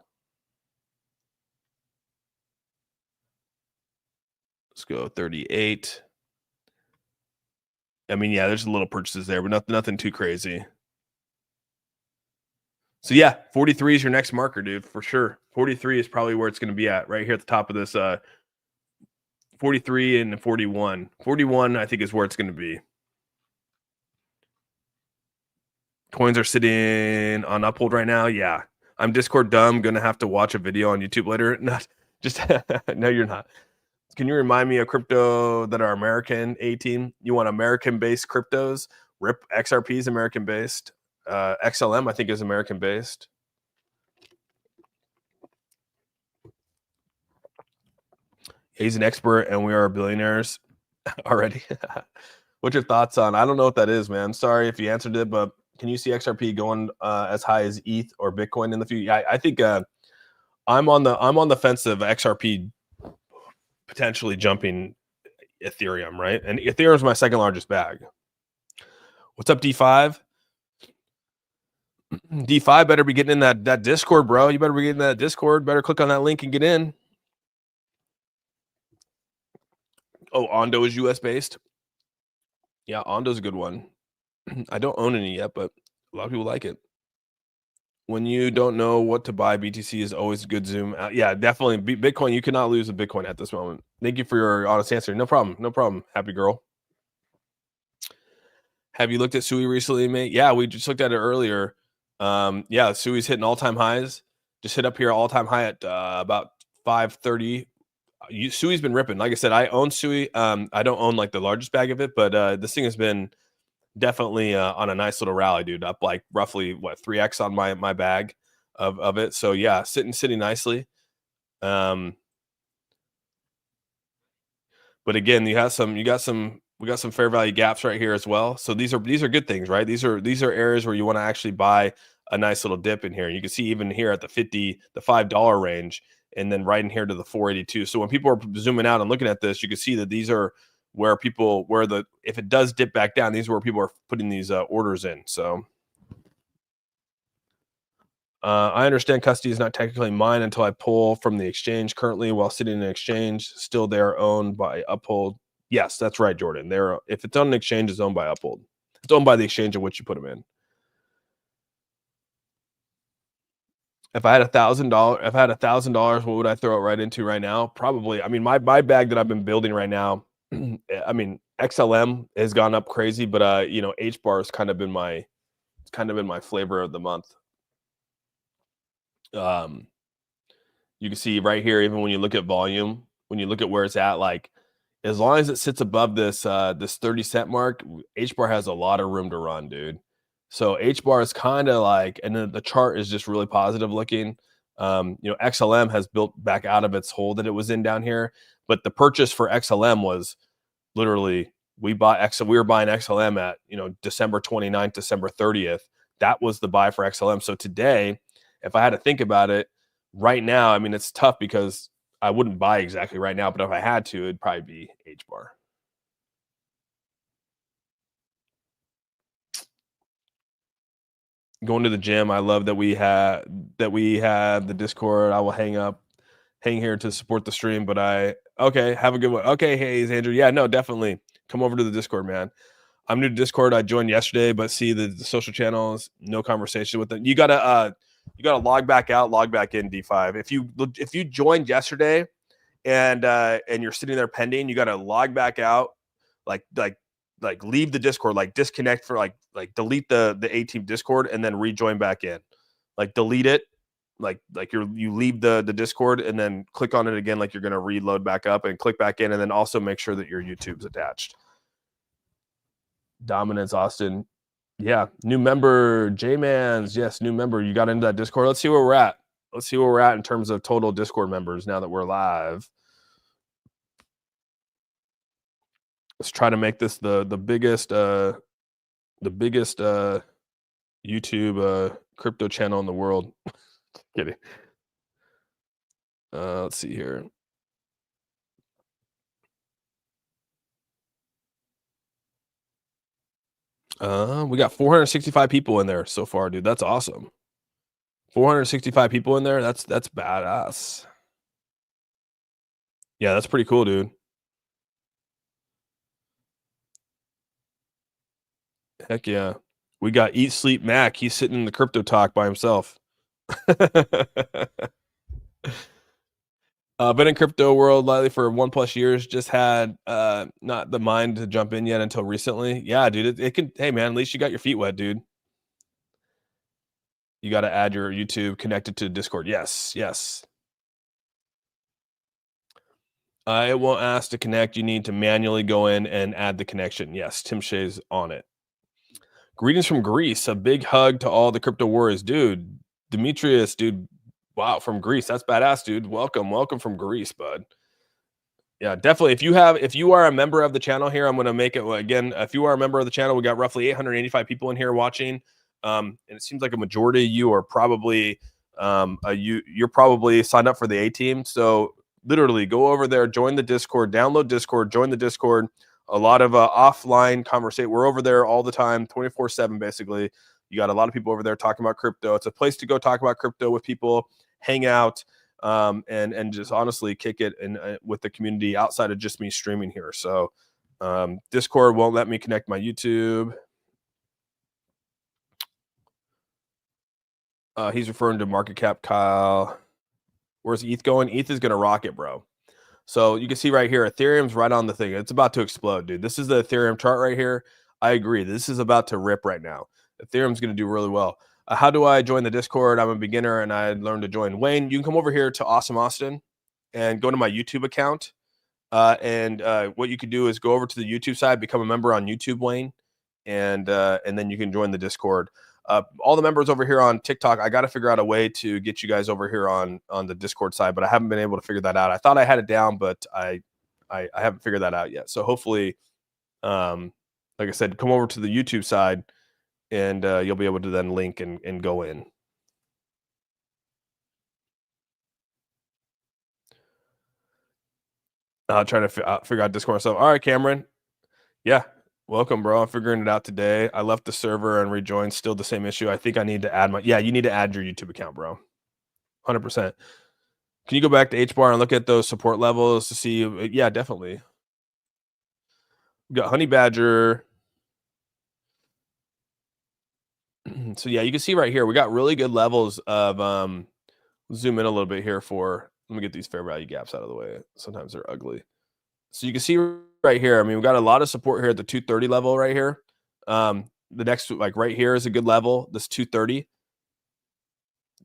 Let's go 38. I mean, yeah, there's a little purchases there, but nothing too crazy. So yeah, 43 is your next marker, dude, for sure. 43 is probably where it's going to be at, right here at the top of this 43 and 41. 41, I think, is where it's going to be. Coins are sitting on uphold right now. Yeah, I'm Discord dumb. Going to have to watch a video on YouTube later. Not just no, you're not. Can you remind me of crypto that are American? 18. You want American-based cryptos? RIP XRP is American-based. XLM, I think, is American-based. He's an expert, and we are billionaires already. What's your thoughts on? I don't know what that is, man. Sorry if you answered it, but can you see XRP going as high as ETH or Bitcoin in the future? I think I'm on the fence of XRP potentially jumping Ethereum, right? And Ethereum is my second largest bag. What's up, D5? D5 better be getting in that Discord, bro. You better be getting that Discord. Better click on that link and get in. Oh, Ondo is US based. Yeah, Ondo's a good one. I don't own any yet, but a lot of people like it. When you don't know what to buy, BTC is always a good zoom out. Yeah, definitely. Bitcoin, you cannot lose a Bitcoin at this moment. Thank you for your honest answer. No problem. No problem. Happy girl. Have you looked at SUI recently, mate? Yeah, we just looked at it earlier. Yeah, SUI's hitting all-time highs. Just hit up here all-time high at about 530. SUI's been ripping. Like I said, I own SUI. I don't own like the largest bag of it, but this thing has been definitely on a nice little rally, dude. Up like roughly 3x on my bag of it. So yeah, sitting nicely. But again, we got some fair value gaps right here as well. So these are good things, right? These are areas where you want to actually buy a nice little dip in here. You can see even here at the $5 range, and then right in here to the 482. So when people are zooming out and looking at this, you can see that these are where if it does dip back down, these are where people are putting these orders in. So I understand custody is not technically mine until I pull from the exchange. Currently, while sitting in an exchange, still they are owned by Uphold. Yes, that's right, Jordan. They're if it's on an exchange, it's owned by Uphold. It's owned by the exchange in which you put them in. If I had $1,000, what would I throw it right into right now? Probably. I mean, my bag that I've been building right now. I mean, XLM has gone up crazy, but you know, HBAR has kind of been my flavor of the month. You can see right here, even when you look at volume, when you look at where it's at, like as long as it sits above this this 30-cent mark, HBAR has a lot of room to run, dude. So HBAR is kind of like, and then the chart is just really positive looking. You know, XLM has built back out of its hole that it was in down here, but the purchase for XLM was literally we were buying XLM at, you know, December 29th, December 30th. That was the buy for XLM. So today, if I had to think about it right now, I mean, it's tough because I wouldn't buy exactly right now, but if I had to, it'd probably be HBAR. Going to the gym. I love that we have the Discord. I will hang here to support the stream, but okay, have a good one. Okay, hey, Andrew. Yeah, no, definitely come over to the Discord, man. I'm new to Discord. I joined yesterday, but see the social channels, no conversation with them. You gotta log back out, log back in D5. If you joined yesterday and you're sitting there pending, you gotta log back out, like leave the Discord, like disconnect for like delete the A-Team Discord and then rejoin back in. Like delete it, like you leave the Discord and then click on it again like you're gonna reload back up and click back in, and then also make sure that your YouTube's attached. Dominance Austin. Yeah, new member J-Mans. Yes, new member. You got into that Discord. Let's see where we're at. Let's see where we're at in terms of total Discord members now that we're live. Let's try to make this the biggest YouTube crypto channel in the world. Kidding. Let's see here. We got 465 people in there so far, dude. That's awesome. 465 people in there. That's badass. Yeah, that's pretty cool, dude. Heck yeah. We got Eat Sleep Mac. He's sitting in the crypto talk by himself. Been in crypto world lately for 1+ years. Just had not the mind to jump in yet until recently. Yeah, dude. It can. Hey, man. At least you got your feet wet, dude. You got to add your YouTube connected to Discord. Yes, yes. It won't ask to connect. You need to manually go in and add the connection. Yes, Tim Shea's on it. Greetings from Greece. A big hug to all the crypto warriors, dude. Demetrius, dude. Wow, from Greece. That's badass, dude. Welcome from Greece, bud. Yeah, definitely. If you are a member of the channel here, I'm going to make it again. If you are a member of the channel, we got roughly 885 people in here watching. And it seems like a majority of you are probably you're probably signed up for the A-Team. So literally go over there, join the Discord, download Discord, join the Discord. A lot of offline conversation. We're over there all the time, 24/7 basically. You got a lot of people over there talking about crypto. It's a place to go talk about crypto with people, hang out, and just honestly kick it with the community outside of just me streaming here. So Discord won't let me connect my YouTube. He's referring to market cap, Kyle. Where's ETH going? ETH is going to rocket, bro. So you can see right here, Ethereum's right on the thing. It's about to explode, dude. This is the Ethereum chart right here. I agree. This is about to rip right now. Ethereum's going to do really well. How do I join the Discord? I'm a beginner and I learned to join. Wayne, you can come over here to AuzSOME Austin and go to my YouTube account. What you could do is go over to the YouTube side, become a member on YouTube, Wayne, and then you can join the Discord. All the members over here on TikTok, I got to figure out a way to get you guys over here on the Discord side, but I haven't been able to figure that out. I thought I had it down, but I haven't figured that out yet. So hopefully, like I said, come over to the YouTube side and you'll be able to then link and go in. Trying to figure out Discord. So, all right, Cameron. Yeah. Welcome, bro. I'm figuring it out today. I left the server and rejoined. Still the same issue. I think I need to add my. Yeah, you need to add your YouTube account, bro. 100%. Can you go back to HBAR and look at those support levels to see? Yeah, definitely. We got Honey Badger. So yeah, you can see right here, we got really good levels of zoom in a little bit here for, let me get these fair value gaps out of the way. Sometimes they're ugly. So you can see right here, I mean, we got a lot of support here at the 230 level right here. The next, like right here is a good level. This 230,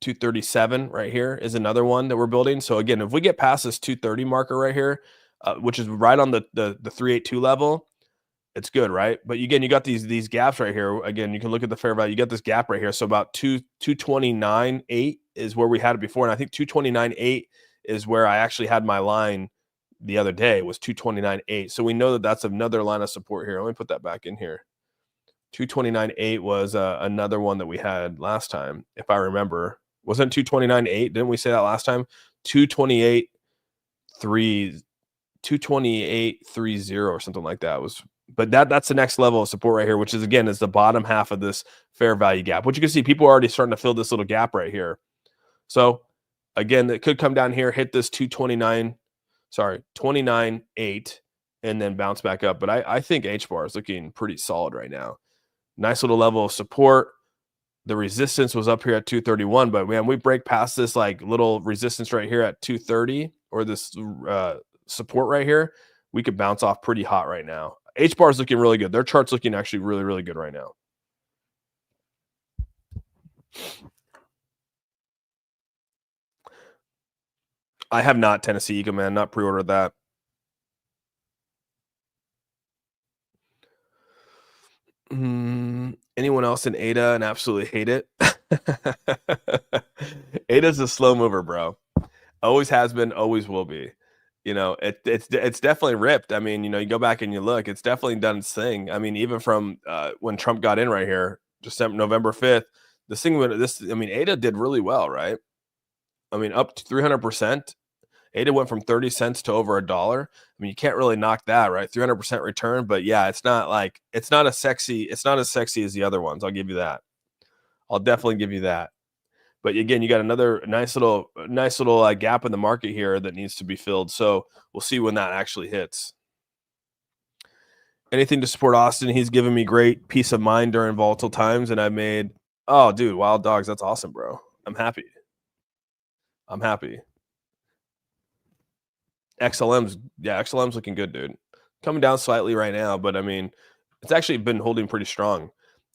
237 right here is another one that we're building. So again, if we get past this 230 marker right here, which is right on the 382 level, it's good, right? But again, you got these gaps right here. Again, you can look at the fair value. You got this gap right here. So about 229.8 is where we had it before, and I think 229.8 is where I actually had my line the other day, was 229.8. So we know that that's another line of support here. Let me put that back in here. 229.8 was another one that we had last time, if I remember. Wasn't 229.8? Didn't we say that last time? 228.30 or something like that was. But that's the next level of support right here, which is, again, is the bottom half of this fair value gap, which you can see people are already starting to fill this little gap right here. So again, it could come down here, hit this 29.8, and then bounce back up. But I think HBAR is looking pretty solid right now. Nice little level of support. The resistance was up here at 231, but man, we break past this like little resistance right here at 230, or this support right here, we could bounce off pretty hot right now. HBAR is looking really good. Their chart's looking actually really, really good right now. I have not Tennessee Eagle, man. Not pre-ordered that. Anyone else in ADA and absolutely hate it? ADA's a slow mover, bro. Always has been, always will be. You know, it's definitely ripped. I mean, you know, you go back and you look, it's definitely done its thing. I mean, even from when Trump got in right here, November 5th, this thing went, I mean, ADA did really well, right? I mean, up to 300%. ADA went from 30 cents to over $1. I mean, you can't really knock that, right? 300% return, but yeah, it's not as sexy as the other ones. I'll give you that. I'll definitely give you that. But again, you got another nice little gap in the market here that needs to be filled. So we'll see when that actually hits. Anything to support Austin. He's given me great peace of mind during volatile times, and I made, oh, dude, Wild Dogs. That's awesome, bro. I'm happy. XLM's looking good, dude. Coming down slightly right now, but I mean, it's actually been holding pretty strong.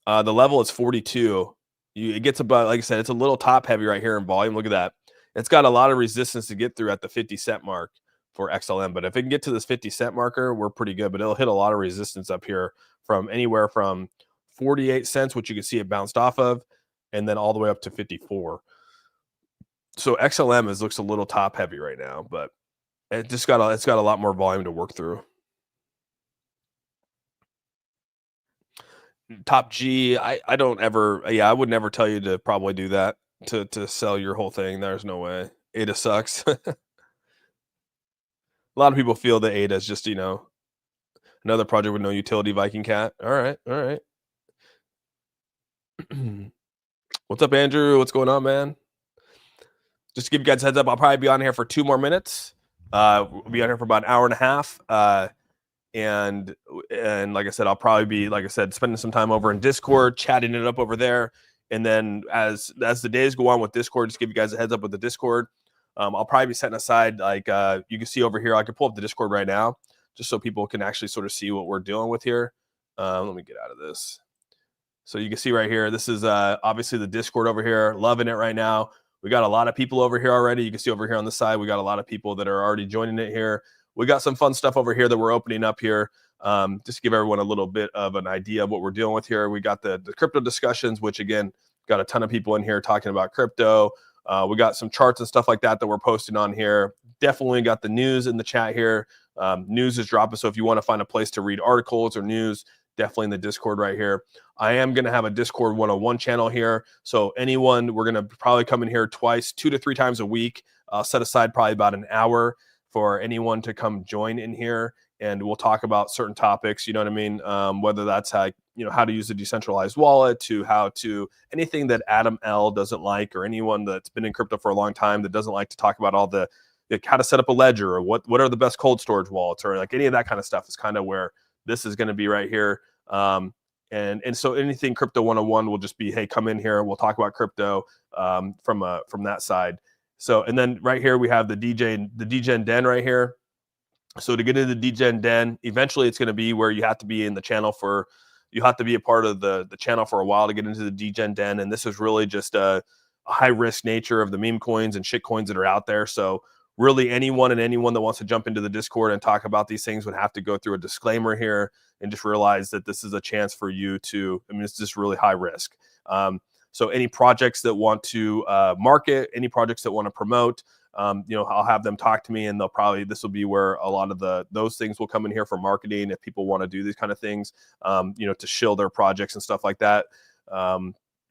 The level is 42. It gets about, like I said, it's a little top heavy right here in volume. Look at that. It's got a lot of resistance to get through at the 50 cent mark for XLM. But if it can get to this 50 cent marker, we're pretty good. But it'll hit a lot of resistance up here from anywhere from 48 cents, which you can see it bounced off of, and then all the way up to 54. So XLM looks a little top heavy right now, but it's got a lot more volume to work through. Top G, I would never tell you to probably do that, to sell your whole thing. There's no way. ADA sucks. A lot of people feel that ADA is just, you know, another project with no utility. Viking Cat. All right. What's up, Andrew? What's going on, man? Just to give you guys a heads up, I'll probably be on here for 2 more minutes. We'll be on here for about an hour and a half. And like I said, I'll probably be, like I said, spending some time over in Discord, chatting it up over there. And then as the days go on with Discord, just give you guys a heads up with the Discord. I'll probably be setting aside, like you can see over here, I can pull up the Discord right now, just so people can actually sort of see what we're dealing with here. Let me get out of this. So you can see right here, this is obviously the Discord over here. Loving it right now. We got a lot of people over here already. You can see over here on the side, we got a lot of people that are already joining it here. We got some fun stuff over here that we're opening up here. Just to give everyone a little bit of an idea of what we're dealing with here. We got the crypto discussions, which again, got a ton of people in here talking about crypto. We got some charts and stuff like that we're posting on here. Definitely got the news in the chat here. News is dropping, so if you want to find a place to read articles or news, definitely in the Discord right here. I am going to have a Discord 101 channel here. So anyone, we're going to probably come in here twice, 2 to 3 times a week. I'll set aside probably about an hour for anyone to come join in here and we'll talk about certain topics. You know what I mean? Whether that's how how to use a decentralized wallet, to how to anything that Adam L doesn't like, or anyone that's been in crypto for a long time that doesn't like to talk about all the like how to set up a ledger, or what are the best cold storage wallets, or like any of that kind of stuff is kind of where this is going to be right here. And so anything crypto 101 will just be, hey, come in here, we'll talk about crypto from that side. So, and then right here we have the DGen Den right here. So to get into the DGen Den, eventually it's going to be where you have to be in the channel for, you have to be a part of the channel for a while to get into the DGen Den. And this is really just a high risk nature of the meme coins and shit coins that are out there. So really anyone that wants to jump into the Discord and talk about these things would have to go through a disclaimer here and just realize that this is a chance for you to, I mean, it's just really high risk. So any projects that want to market, any projects that want to promote, I'll have them talk to me, and this will be where a lot of those things will come in here for marketing if people want to do these kind of things, to shill their projects and stuff like that.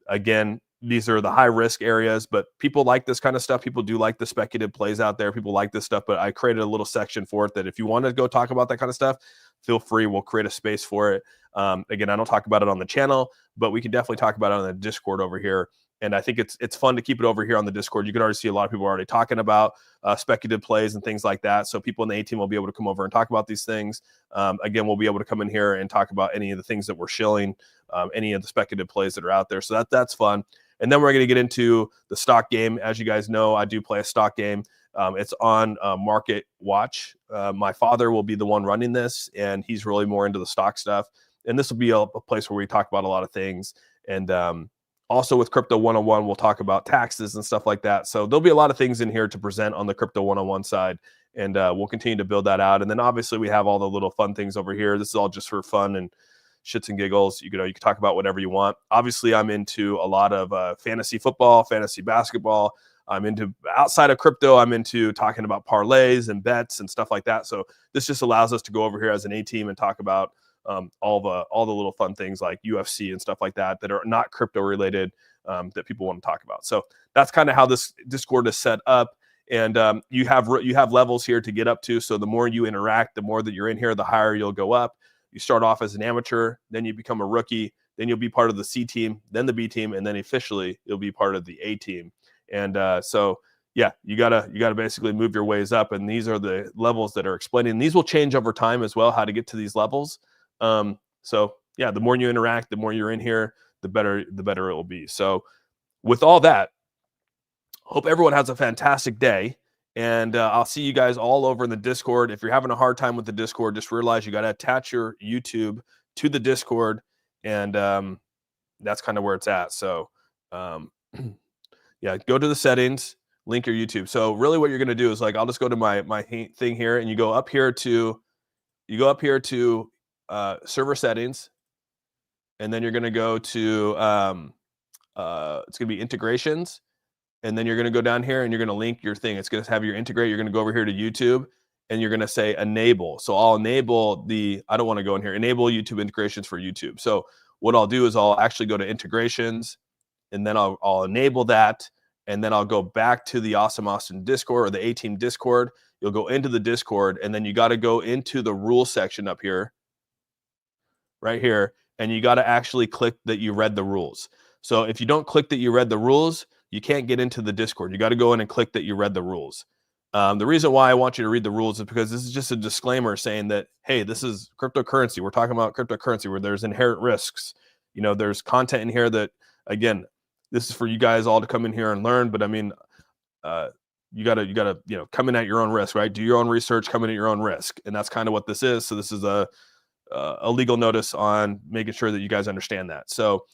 Again, these are the high risk areas, but people like this kind of stuff. People do like the speculative plays out there. People like this stuff, but I created a little section for it that if you want to go talk about that kind of stuff, feel free. We'll create a space for it. Again, I don't talk about it on the channel, but we can definitely talk about it on the Discord over here. And I think it's fun to keep it over here on the Discord. You can already see a lot of people already talking about speculative plays and things like that. So people in the A team will be able to come over and talk about these things. Again, we'll be able to come in here and talk about any of the things that we're shilling, any of the speculative plays that are out there. So that's fun. And then we're going to get into the stock game. As you guys know, I do play a stock game. It's on Market Watch. My father will be the one running this, and he's really more into the stock stuff. And this will be a place where we talk about a lot of things. And also with Crypto 101, we'll talk about taxes and stuff like that. So there'll be a lot of things in here to present on the Crypto 101 side, and we'll continue to build that out. And then obviously we have all the little fun things over here. This is all just for fun and shits and giggles. You can talk about whatever you want. Obviously, I'm into a lot of fantasy football, fantasy basketball. I'm into, outside of crypto, I'm into talking about parlays and bets and stuff like that. So this just allows us to go over here as an A team and talk about all the little fun things like UFC and stuff like that are not crypto related, that people want to talk about. So that's kind of how this Discord is set up. And you have levels here to get up to. So the more you interact, the more that you're in here, the higher you'll go up. You start off as an amateur, then you become a rookie, then you'll be part of the C team, then the B team, and then officially you'll be part of the A team. And so yeah, you gotta basically move your ways up. And these are the levels that are explaining. These will change over time as well, how to get to these levels. So yeah, the more you interact, the more you're in here, the better it will be. So with all that, hope everyone has a fantastic day. And I'll see you guys all over in the Discord. If you're having a hard time with the Discord, just realize you got to attach your YouTube to the Discord. And that's kind of where it's at. So yeah, go to the settings, link your YouTube. So really what you're going to do is, like, I'll just go to my thing here, and you go up here to server settings. And then you're going to go to, it's going to be integrations. And then you're going to go down here and you're going to link your thing. It's going to have your integrate. You're going to go over here to YouTube and you're going to say enable. So I'll enable I don't want to go in here, enable YouTube integrations for YouTube. So what I'll do is I'll actually go to integrations, and then I'll enable that. And then I'll go back to the AuzSOME Austin Discord, or the A Team Discord. You'll go into the Discord, and then you got to go into the rules section up here, right here. And you got to actually click that you read the rules. So if you don't click that you read the rules, you can't get into the Discord. You got to go in and click that you read the rules. The reason why I want you to read the rules is because this is just a disclaimer saying that, hey, this is cryptocurrency. We're talking about cryptocurrency where there's inherent risks. There's content in here that, again, this is for you guys all to come in here and learn. But I mean, you gotta come in at your own risk, right? Do your own research, come in at your own risk, and that's kind of what this is. So this is a legal notice on making sure that you guys understand that. So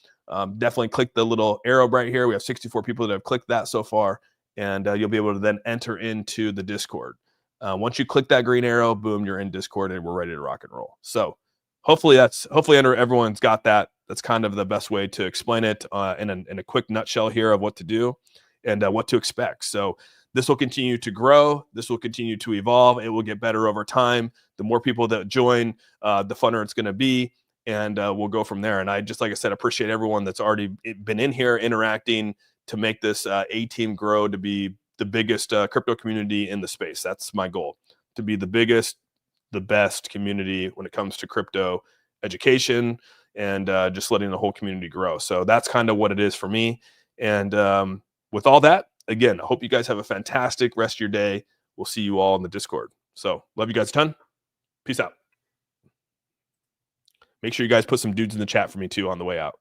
definitely click the little arrow right here. We have 64 people that have clicked that so far, and you'll be able to then enter into the Discord. Once you click that green arrow, boom, you're in Discord, and we're ready to rock and roll. So hopefully everyone's got that. That's kind of the best way to explain it in a quick nutshell here of what to do and what to expect. So this will continue to grow. This will continue to evolve. It will get better over time. The more people that join, the funner it's going to be. And we'll go from there. And I just, like I said, appreciate everyone that's already been in here interacting to make this A team grow to be the biggest crypto community in the space. That's my goal, to be the biggest the best community when it comes to crypto education and just letting the whole community grow. So that's kind of what it is for me. And with all that, again, I hope you guys have a fantastic rest of your day. We'll see you all in the Discord. So love you guys a ton. Peace out. Make sure you guys put some dudes in the chat for me too on the way out.